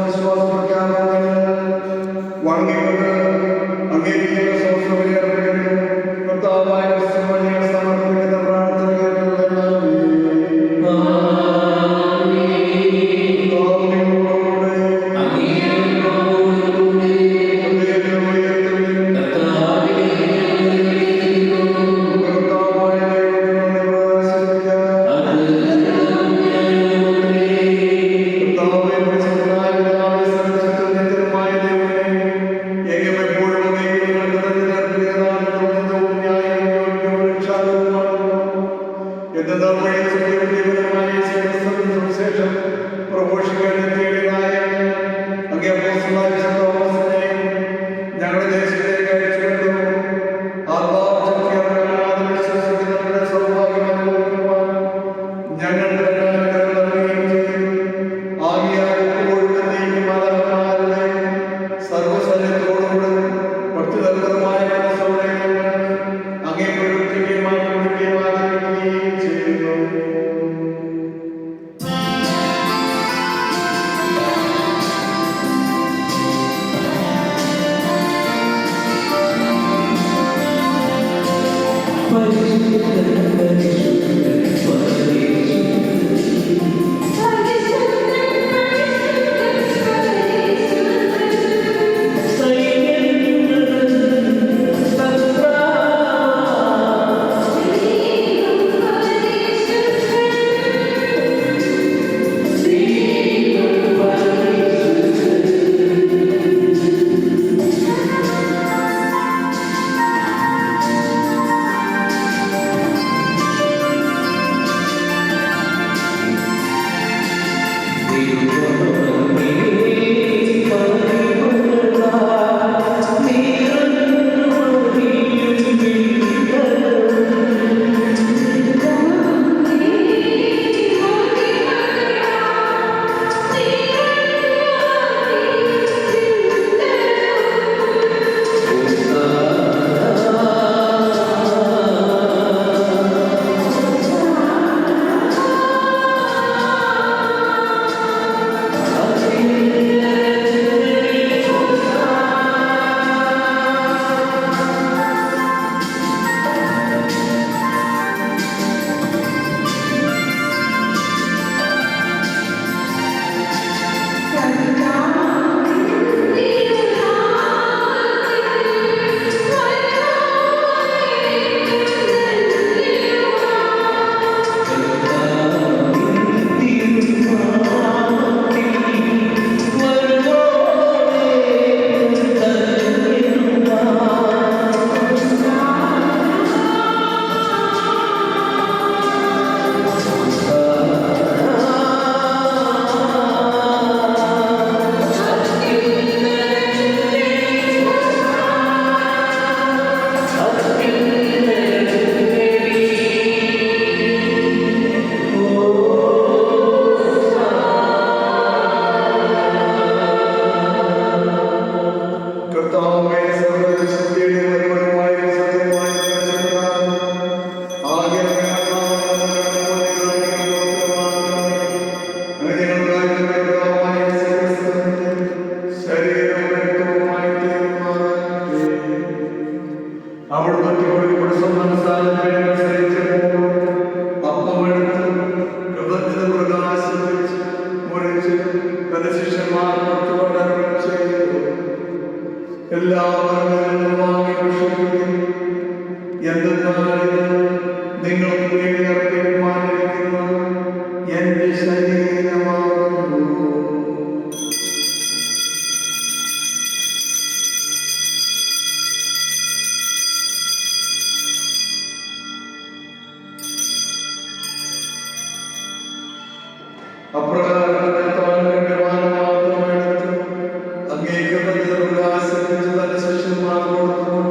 വിശ്വാസം പ്രഖ്യാപനം വണങ്ങിക്കൊണ്ട് അങ്ങേക്ക് സമർപ്പിക്കുന്നു. കർത്താവായ സമർപ്പിക്കുന്ന പ്രാർത്ഥന നിങ്ങൾക്ക് വേണ്ടി അർപ്പിക്കുവാനിരിക്കുന്ന എന്റെ ശരീരമാകുന്നു. അപ്രകാരം അങ്ങേക്ക് പ്രകാശിപ്പിച്ച് തന്റെ ശിഷ്യന്മാർ കൊടുത്തു.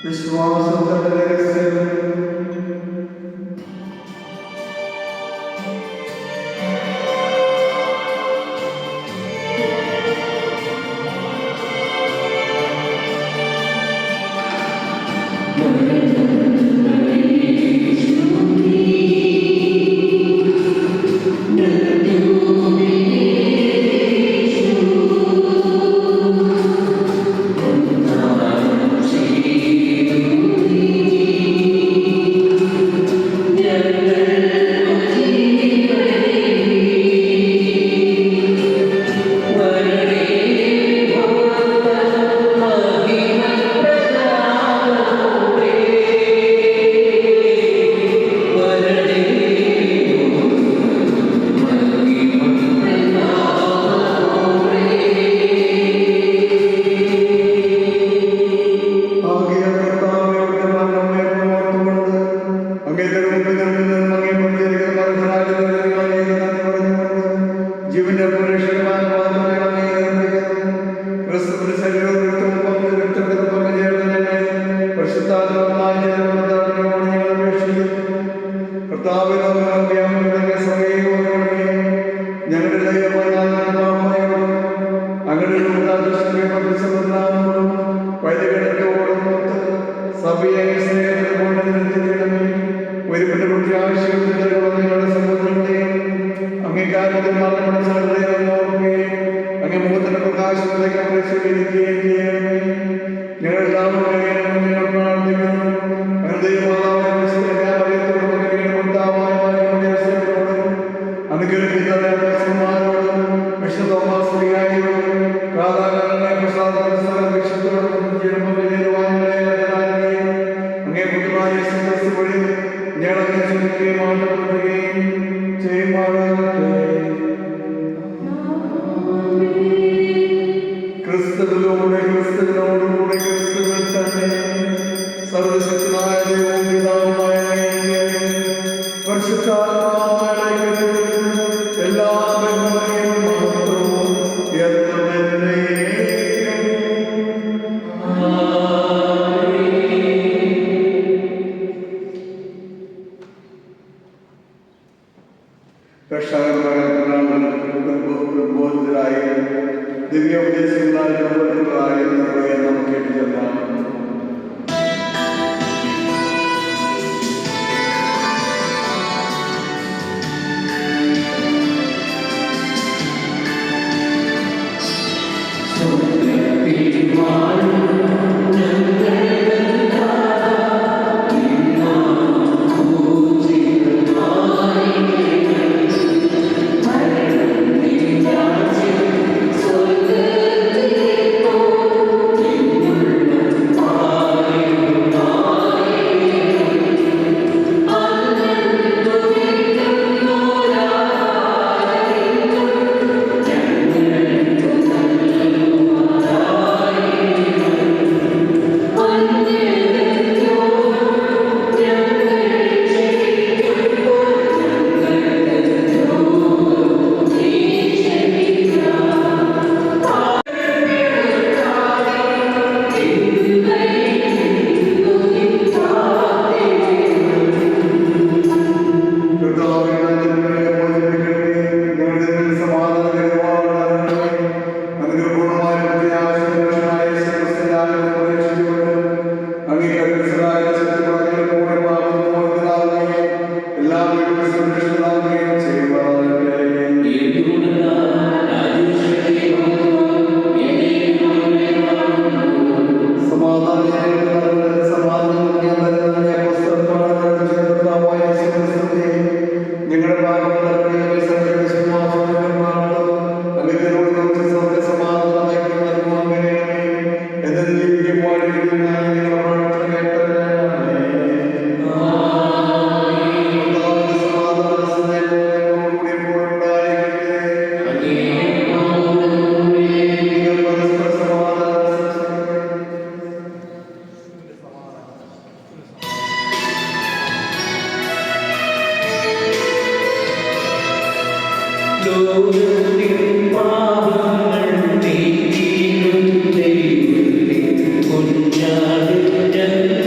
വിശ്വാസത്തിന്റെ രഹസ്യം. കുഞ്ഞാട്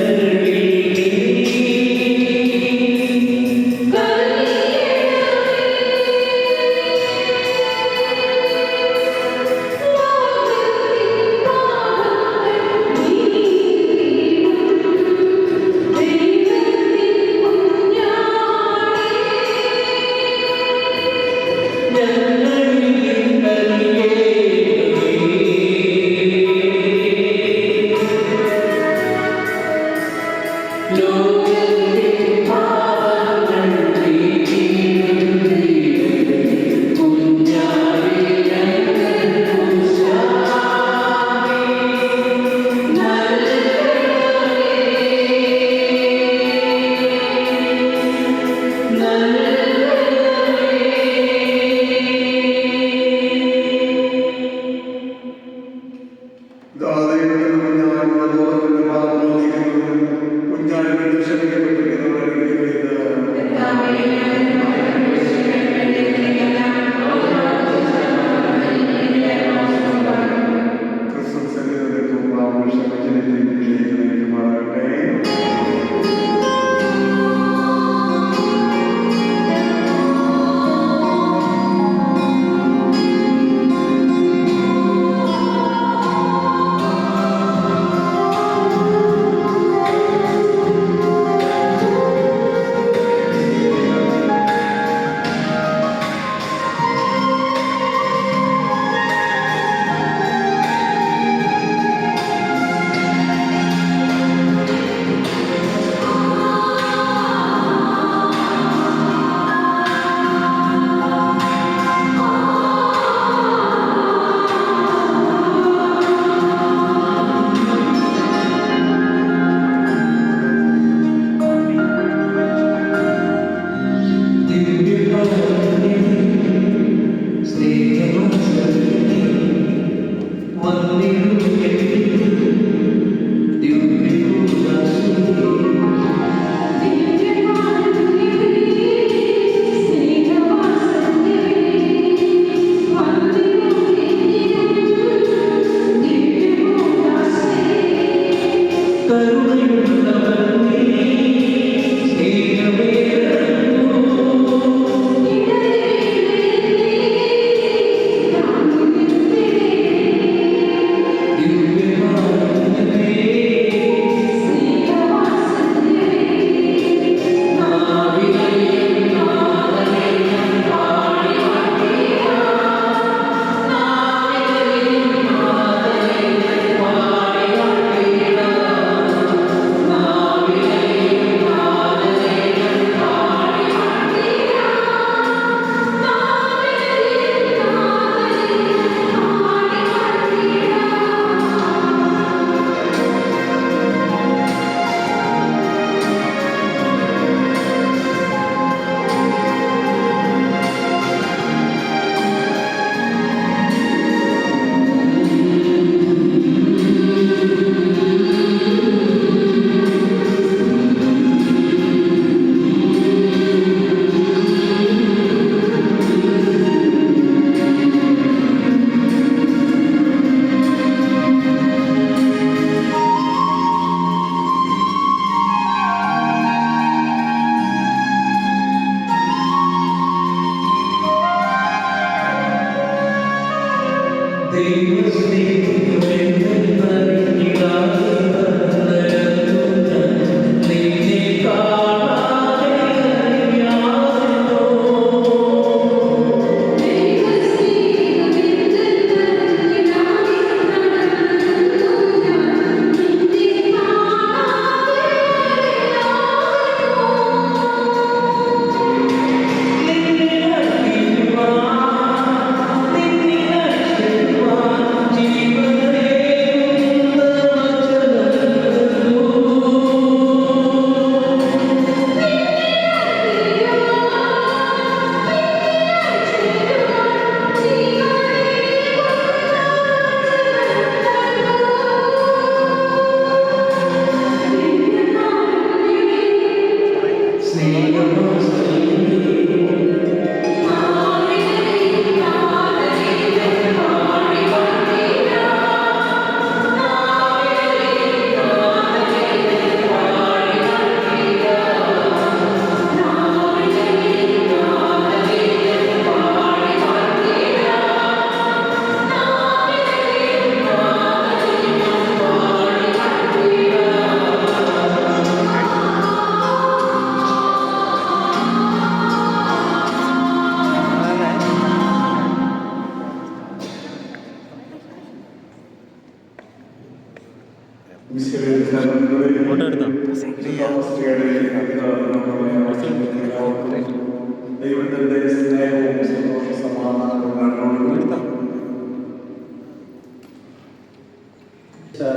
ദൈവത്തിന്റെ സ്നേഹവും സന്തോഷ സമാധാനവും കണ്ടുകൊണ്ടും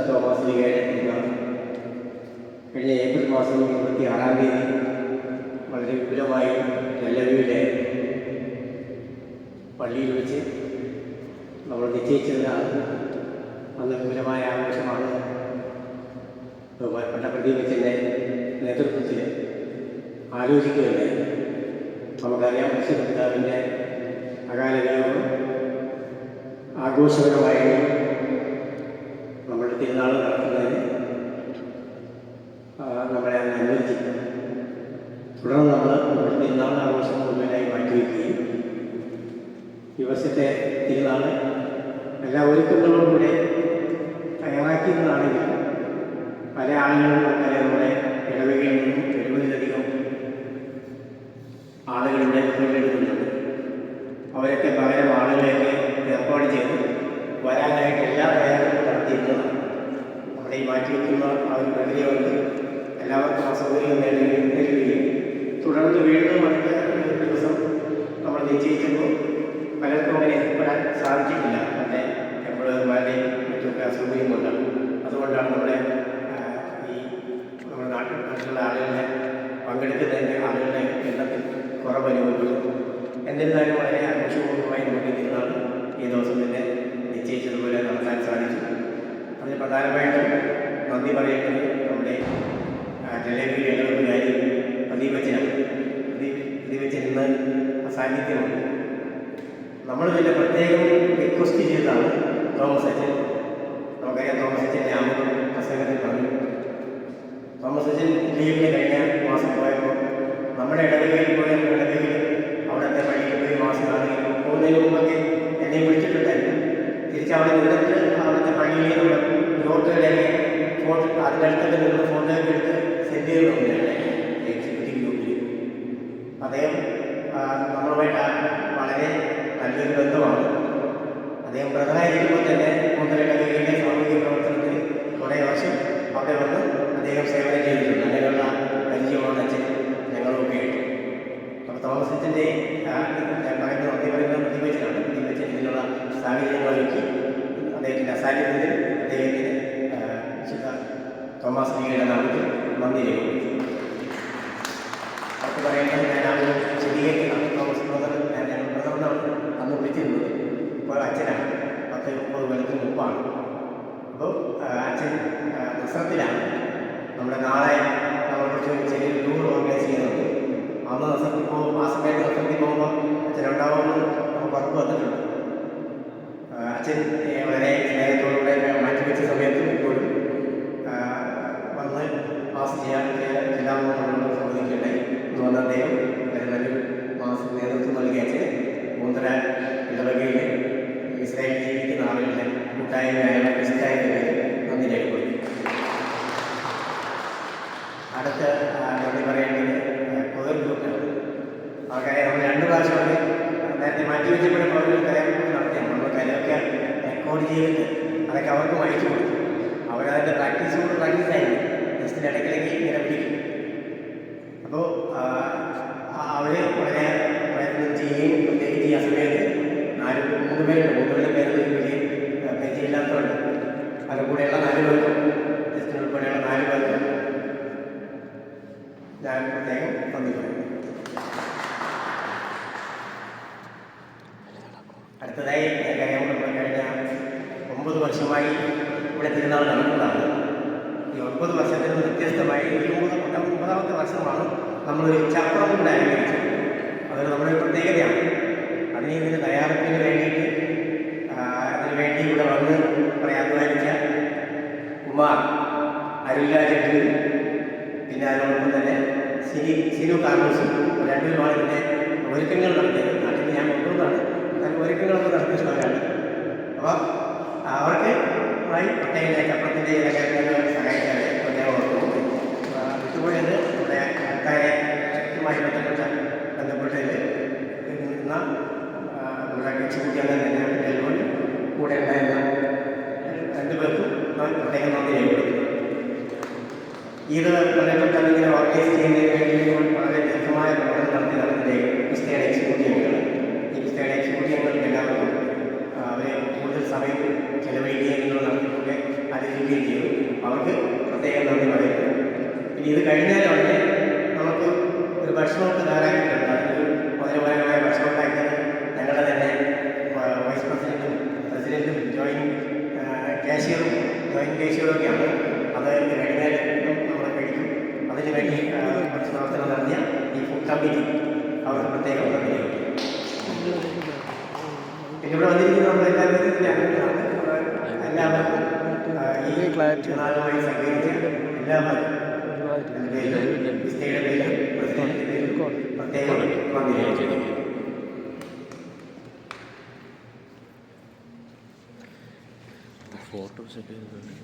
തോമസ് ലീഗ കഴിഞ്ഞ ഏപ്രിൽ മാസം 26-ാം തീയതി വളരെ വിപുലമായി ടെല്ലവീവിലെ പള്ളിയിൽ വെച്ച് നമ്മൾ നിശ്ചയിച്ചതിനാണ്. അന്ന് വിപുലമായ ആഘോഷമാണ് ബഹുമാനപ്പെട്ട പ്രദീപച്ചൻ്റെ നേതൃത്വത്തിൽ ആലോചിക്കുകയുണ്ടായി. നമുക്കറിയാം, പരിശുദ്ധപിതാവിൻ്റെ അകാല വിയോഗം ആഘോഷകരമായി നമ്മുടെ തിരുനാൾ നടത്തുന്നതിന് നമ്മളെ അന്ന് അനുവദിച്ചിട്ടുണ്ട്. തുടർന്ന് നമ്മൾ നമ്മുടെ തിരുനാൾ ആഘോഷം മുഴുവനായി മാറ്റിവെക്കുകയും ഈ വർഷത്തെ തിരുനാൾ എല്ലാ ഒരുക്കങ്ങളോടും കൂടെ തയ്യാറാക്കിയതാണെങ്കിൽ പല ആളുകളും നമ്മുടെ ഇടവകയിൽ നിന്നും 70-ലധികം ആളുകളുടെ മുന്നിലെടുക്കുന്നുണ്ട്. അവരൊക്കെ പകരം ആളുകളെയൊക്കെ ഏർപ്പാട് ചെയ്ത് വരാനായിട്ട് എല്ലാ തയ്യാറെടുപ്പും നടത്തിയിരുന്നതാണ്. അവിടെ ഈ മാറ്റിവെക്കുന്ന ആ ഒരു പ്രക്രിയ കൊണ്ട് എല്ലാവർക്കും ആ സൗകര്യം നേടുകയും തുടർന്ന് വീണ്ടും അടുത്ത ദിവസം നമ്മൾ നിശ്ചയിക്കുമ്പോൾ പലർക്കും അങ്ങനെ എത്തിപ്പെടാൻ സാധിച്ചിട്ടില്ല. നമ്മുടെ എംപ്ലോയർമാരുടെയും മറ്റൊക്കെ അസൗകര്യം കൊണ്ടാണ്. അതുകൊണ്ടാണ് നമ്മുടെ നമ്മുടെ നാട്ടിലുള്ള ആളുകളെ പങ്കെടുക്കുന്നതിൻ്റെ ആളുകളുടെ എണ്ണത്തിൽ കുറവ് അനുഭവപ്പെടുന്നു. എന്നിരുന്നാലും വളരെ ആഘോഷപൂർവ്വമായി നമുക്ക് തിരുനാൾ ഈ ദിവസം തന്നെ നിശ്ചയിച്ചതുപോലെ നടത്താൻ സാധിച്ചു. അതിന് പ്രധാനമായിട്ടും നന്ദി പറയേണ്ടത് നമ്മുടെ ടെലവി ഇടവകാരി പ്രദീപച്ചനാണ്. പ്രദീപച്ചൻ ഇന്ന് അസാന്നിധ്യമുണ്ട്. നമ്മൾ പിന്നെ പ്രത്യേകം റിക്വസ്റ്റ് ചെയ്തതാണ് തോമസ് അച്ഛൻ. നമുക്കറിയാം, തോമസ് അച്ഛൻ്റെ ആമുഖം പ്രസംഗത്തിൽ പറഞ്ഞു. തോമസ് അച്ഛൻ ലീവിന് കഴിഞ്ഞ മാസം പോയപ്പോൾ നമ്മുടെ ഇടവകയിൽ പോയ ഇടവകയിൽ അവിടുത്തെ പള്ളിയിൽ പോയി മാസം കാണുകയും പോകുന്നതിന് മുമ്പൊക്കെ എന്നെ വിളിച്ചിട്ടുണ്ടായിരുന്നു. തിരിച്ചവിടെ നിന്നിട്ട് അവിടുത്തെ പള്ളിയിൽ നമ്മുടെ ഗ്രോട്ടുകളിലെ ഫോട്ടോ അതിൻ്റെ അടുത്തൊക്കെ നിന്ന് ഫോട്ടോയൊക്കെ എടുത്ത് സെൻഡ് ചെയ്തിട്ടുണ്ട് എക്സിക്യൂട്ടീവ് ഗ്രൂപ്പിൽ. അദ്ദേഹം നമ്മളുമായിട്ട് വളരെ നല്ലൊരു ബന്ധമാണ്. അദ്ദേഹം ബ്രദറായിരിക്കുമ്പോൾ തന്നെ ഇടവകയിലെ സാമൂഹിക പ്രവർത്തനത്തിൽ കുറേ വർഷം അവിടെ വന്ന് അദ്ദേഹം സേവനം ചെയ്തിട്ടുണ്ട്. അങ്ങനെയുള്ള പരിചയമാണ് അച്ഛൻ ഞങ്ങളൊക്കെ ആയിട്ട്. അപ്പോൾ തോമസ് അച്ഛൻ്റെ പറയുന്നത് നന്ദി പറയുന്നത് പ്രദീപച്ചനാണ്. പ്രദീപച്ചൻ ഇതിനുള്ള സാഹചര്യങ്ങളൊരുക്കി അദ്ദേഹത്തിൻ്റെ അസാന്നിധ്യത്തിൽ അദ്ദേഹത്തിന് വിശുദ്ധ തോമസ് ലീഗയുടെ നാമത്തിൽ നന്ദി രേഖപ്പെടുത്തി. അവർക്ക് പറയേണ്ടത് ഞാൻ അവർ ശരിയായിരിക്കണം. തോമസ് ബ്രദർ ഞങ്ങൾ ബ്രദറിനാണ് അന്ന് വിളിച്ചിരുന്നത്. ഇപ്പോൾ അച്ഛനാണ് 10-30 കൊല്ലത്തിന് മുമ്പാണ്. അപ്പോൾ അച്ഛൻ നസ്രത്തിലാണ്. നമ്മുടെ നാളെ നമ്മൾ കുറച്ച് ചെറിയൊരു ടൂർ ഓർഗനൈസ് ചെയ്യുന്നുണ്ട്. അന്ന് നസ്രത്തിൽ പോകുമ്പോൾ ആ സമയത്ത് നസ്രത്തിൽ പോകുമ്പോൾ അച്ഛനുണ്ടാവുമെന്ന് നമുക്ക് ഉറപ്പ് വന്നിട്ടുണ്ട്. അച്ഛൻ വളരെ സ്നേഹത്തോടുകൂടെ മാറ്റിവെച്ച സമയത്ത് ഇപ്പോഴും വന്ന് പാസ് ചെല്ലാമെന്ന് നമ്മളോട് സമ്മതിക്കുകയുണ്ടായി. എന്ന് പറഞ്ഞ അദ്ദേഹം വളരെ നല്ലൊരു മാസം നേതൃത്വം നൽകിയ അച്ഛന് മൂന്നര ഇടവകയിൽ ഇസ്രായേൽ ജീവിക്കുന്ന ആളുകളുടെ കൂട്ടായ്മയായ ക്രിസ്ത്യാനികളെ നന്ദി രേഖപ്പെടുത്തി. അടുത്ത നന്ദി പറയേണ്ടത് കൊയർ ഗ്രൂപ്പിലാണ്. ആൾക്കാരെ നമ്മൾ 2 പ്രാവശ്യമൊക്കെ നേരത്തെ മാറ്റിവെച്ചപ്പോഴും അവർ കലയൊക്കെ നടത്തിയാണ്. നമ്മൾ കലയൊക്കെ റെക്കോർഡ് ചെയ്തിട്ട് അതൊക്കെ അവർക്ക് അയച്ചു കൊടുത്തു. അവരതിൻ്റെ പ്രാക്ടീസായിരുന്നു. ജസ്റ്റ് ഇടയ്ക്കിടയ്ക്ക് ഇങ്ങനെ പിടിക്കും. അപ്പോൾ അവർ വളരെ പ്രയത്നം ചെയ്യുകയും പ്രത്യേകിച്ച് ആ സമയത്ത് 3 പേരുണ്ട്. 3 പേരുടെ വലിയ പരിചയമില്ലാത്തതുണ്ട്. അത് കൂടെയുള്ള 4 പേർക്കും ജസ്റ്റിന് ഉൾപ്പെടെയുള്ള 4 പേർക്കും ഞാൻ പ്രത്യേകം നന്ദി പറയുന്നു. അടുത്തതായി കാര്യം നമ്മൾ കഴിഞ്ഞ 9 വർഷമായി ഇവിടെ തിരുനാൾ നടക്കുന്നതാണ്. ഈ 9 വർഷത്തിൽ നിന്ന് വ്യത്യസ്തമായി 9-ാമത്തെ വർഷമാണ് നമ്മളൊരു ചക്രം കൂടെ ആരംഭിച്ചത്. അതൊരു നമ്മുടെ ഒരു പ്രത്യേകതയാണ്. ഇതിന് തയ്യാറെടുപ്പിന് വേണ്ടിയിട്ട് അതിനുവേണ്ടി ഇവിടെ വന്ന് അധ്വാനിച്ച കുമാർ, അരുല്ലാജ്, പിന്നെ അതിനോടൊപ്പം തന്നെ സിനു കാർമോസും 2 പേരുമാണ് ഇതിൻ്റെ ഒരുക്കങ്ങൾ നടത്തിയത്. നാട്ടിൽ ഞാൻ കൊണ്ടുവന്നാണ്. നല്ല ഒരുക്കങ്ങളൊക്കെ നടത്തിയിട്ടുള്ളവരാണ്. അപ്പോൾ അവർക്ക് പ്രത്യേക ചക്രത്തിൻ്റെ കാര്യങ്ങൾ സഹായിക്കാൻ പ്രത്യേകം ഓർക്കുന്നു. വിട്ടുപോയത് നമ്മുടെ ആൾക്കാരെ ശക്തമായി ബന്ധപ്പെട്ടതിൽ നിന്ന നമ്മുടെ എക്സിക്യൂട്ടീവ് അംഗം തന്നെയാണ് ഡെൽമോൻ. കൂടെ ഉണ്ടായിരുന്ന 2 പേർക്കും പ്രത്യേകം നന്ദി രേഖപ്പെടുത്തുന്നു. ഇത് വളരെ പെട്ടെന്ന് ഇങ്ങനെ ഓർഗനൈസ് ചെയ്യുന്നതിന് വേണ്ടി വളരെ ദീർഘമായ പ്രവർത്തനം നടത്തി നടത്തിയ ക്രിസ്ത്യാനി എക്സിക്യൂട്ടീവുകൾ ഈ ക്രിസ്ത്യാനി എക്സിക്യൂട്ടീവുകൾക്ക് എല്ലാവർക്കും അവരെ കൂടുതൽ സമയം ചെലവഴിക്കുകയും നിങ്ങൾ നടത്തിക്കൊണ്ട് ആലോചിക്കുകയും ചെയ്തു. അവർക്ക് പ്രത്യേകം നന്ദി പറയുന്നു. ഇനി ഇത് കഴിഞ്ഞാൽ അവിടെ നമുക്ക് ഒരു ഭക്ഷണമൊക്കെ തയ്യാറാക്കിയിട്ടുണ്ട്. അതിനൊരു മധുരപരമായ ഭക്ഷണം ഉണ്ടാക്കിയത് ഞങ്ങളുടെ തന്നെ വൈസ് പ്രസിഡൻറ്റും ജോയിൻറ്റ് കാഷ്യറും ഒക്കെയാണ്. അത് കഴിഞ്ഞാൽ നമ്മൾ കഴിക്കും. അതിന് വേണ്ടി കുറച്ച് പ്രവർത്തനം നടത്തിയ ഈ ഫുഡ് കമ്മിറ്റി അവർക്ക് പ്രത്യേകം നന്ദി. പിന്നെ ഇവിടെ വന്നിരിക്കുന്ന നമ്മുടെ എല്ലാ വിധത്തിൻ്റെ അംഗങ്ങളാണ്. എല്ലാവർക്കും ഈ നാളുമായി സഹകരിച്ച് എല്ലാവർക്കും ക്രിസ്ത്യയുടെ പേരിൽ പ്രസിഡന്റിന്റെ പേരിൽ പ്രത്യേകം നന്ദി ചെയ്യുന്നു. ഫോട്ടോസ് ഒക്കെ പിന്നെ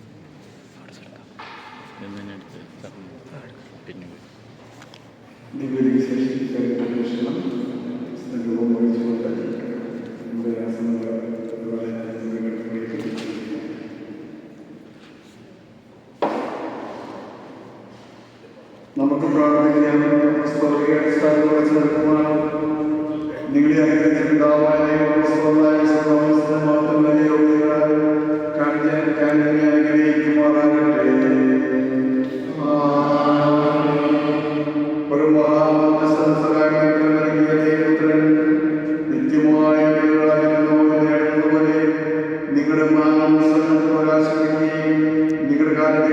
നമുക്ക് പ്രാർത്ഥിക്കാം. നിങ്ങളെ അനുഗ്രഹിച്ച പിതാവായ ഒരു നിത്യമായ നിങ്ങളുടെ മാനസം പ്രകാശിക്കുകയും നിങ്ങളുടെ കാലത്തെ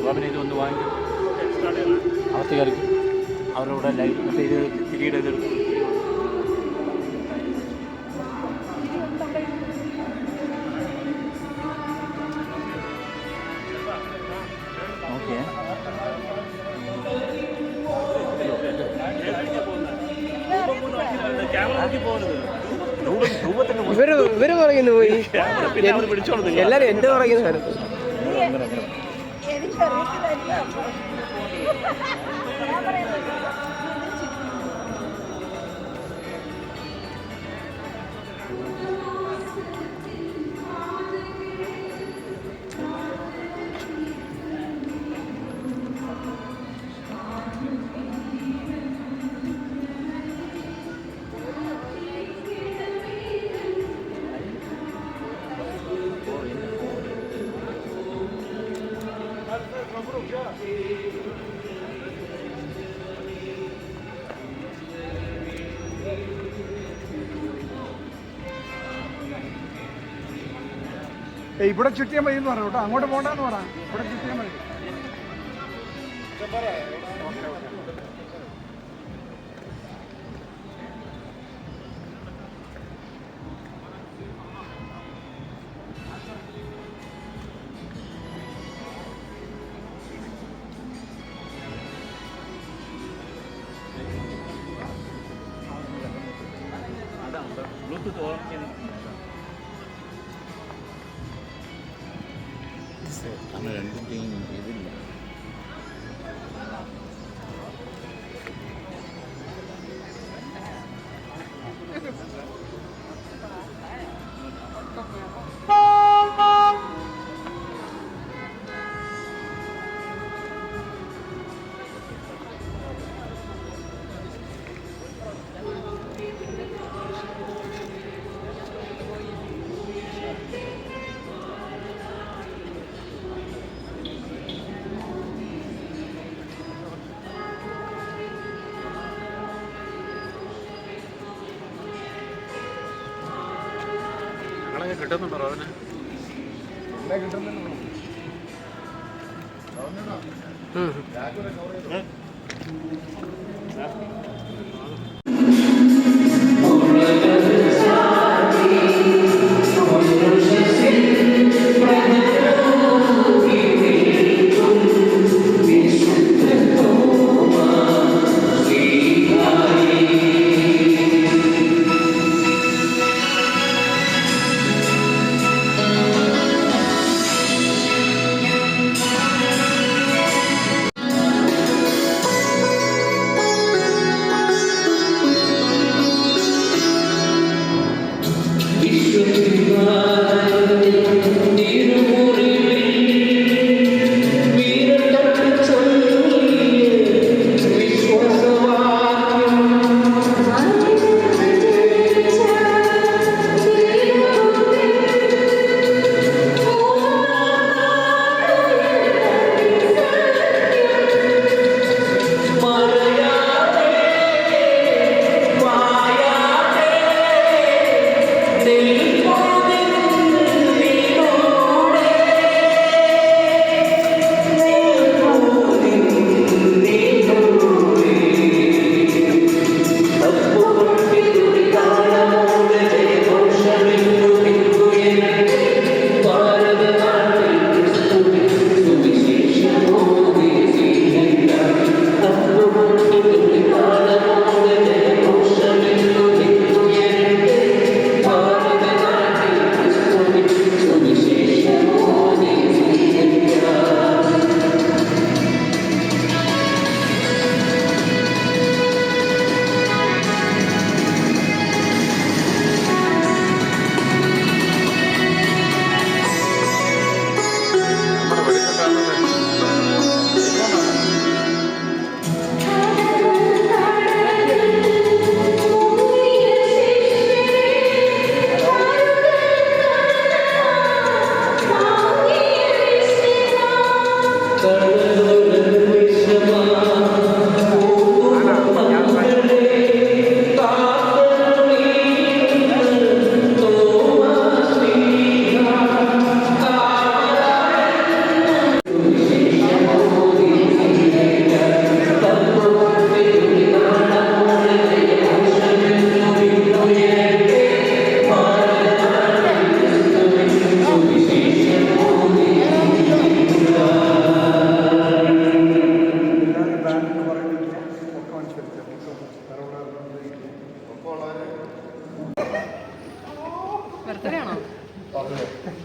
റോബിനെ ഇതൊന്ന് വാങ്ങിക്കും അവസ്ഥ കളിക്കും അവരുടെ ലൈഫ് മറ്റേ ഇത് തിരിയുടെ ഇതെടുക്കും. ഓക്കെ ഇവര് പറയുന്നു പോയി എല്ലാരും എന്റെ പറയുന്നു. ഇവിടെ ചുറ്റിയാൽ മതി എന്ന് പറഞ്ഞു കേട്ടോ, അങ്ങോട്ട് പോകണ്ടെന്ന് പറ, ഇവിടെ ചുറ്റിയാൽ മതി. ബ്ലൂടൂത്ത് ഓൺ അങ്ങനെ രണ്ടിൻ്റെയും ഇതില്ല. കിട്ടുന്നുണ്ടോ അതിന്?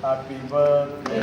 Happy birthday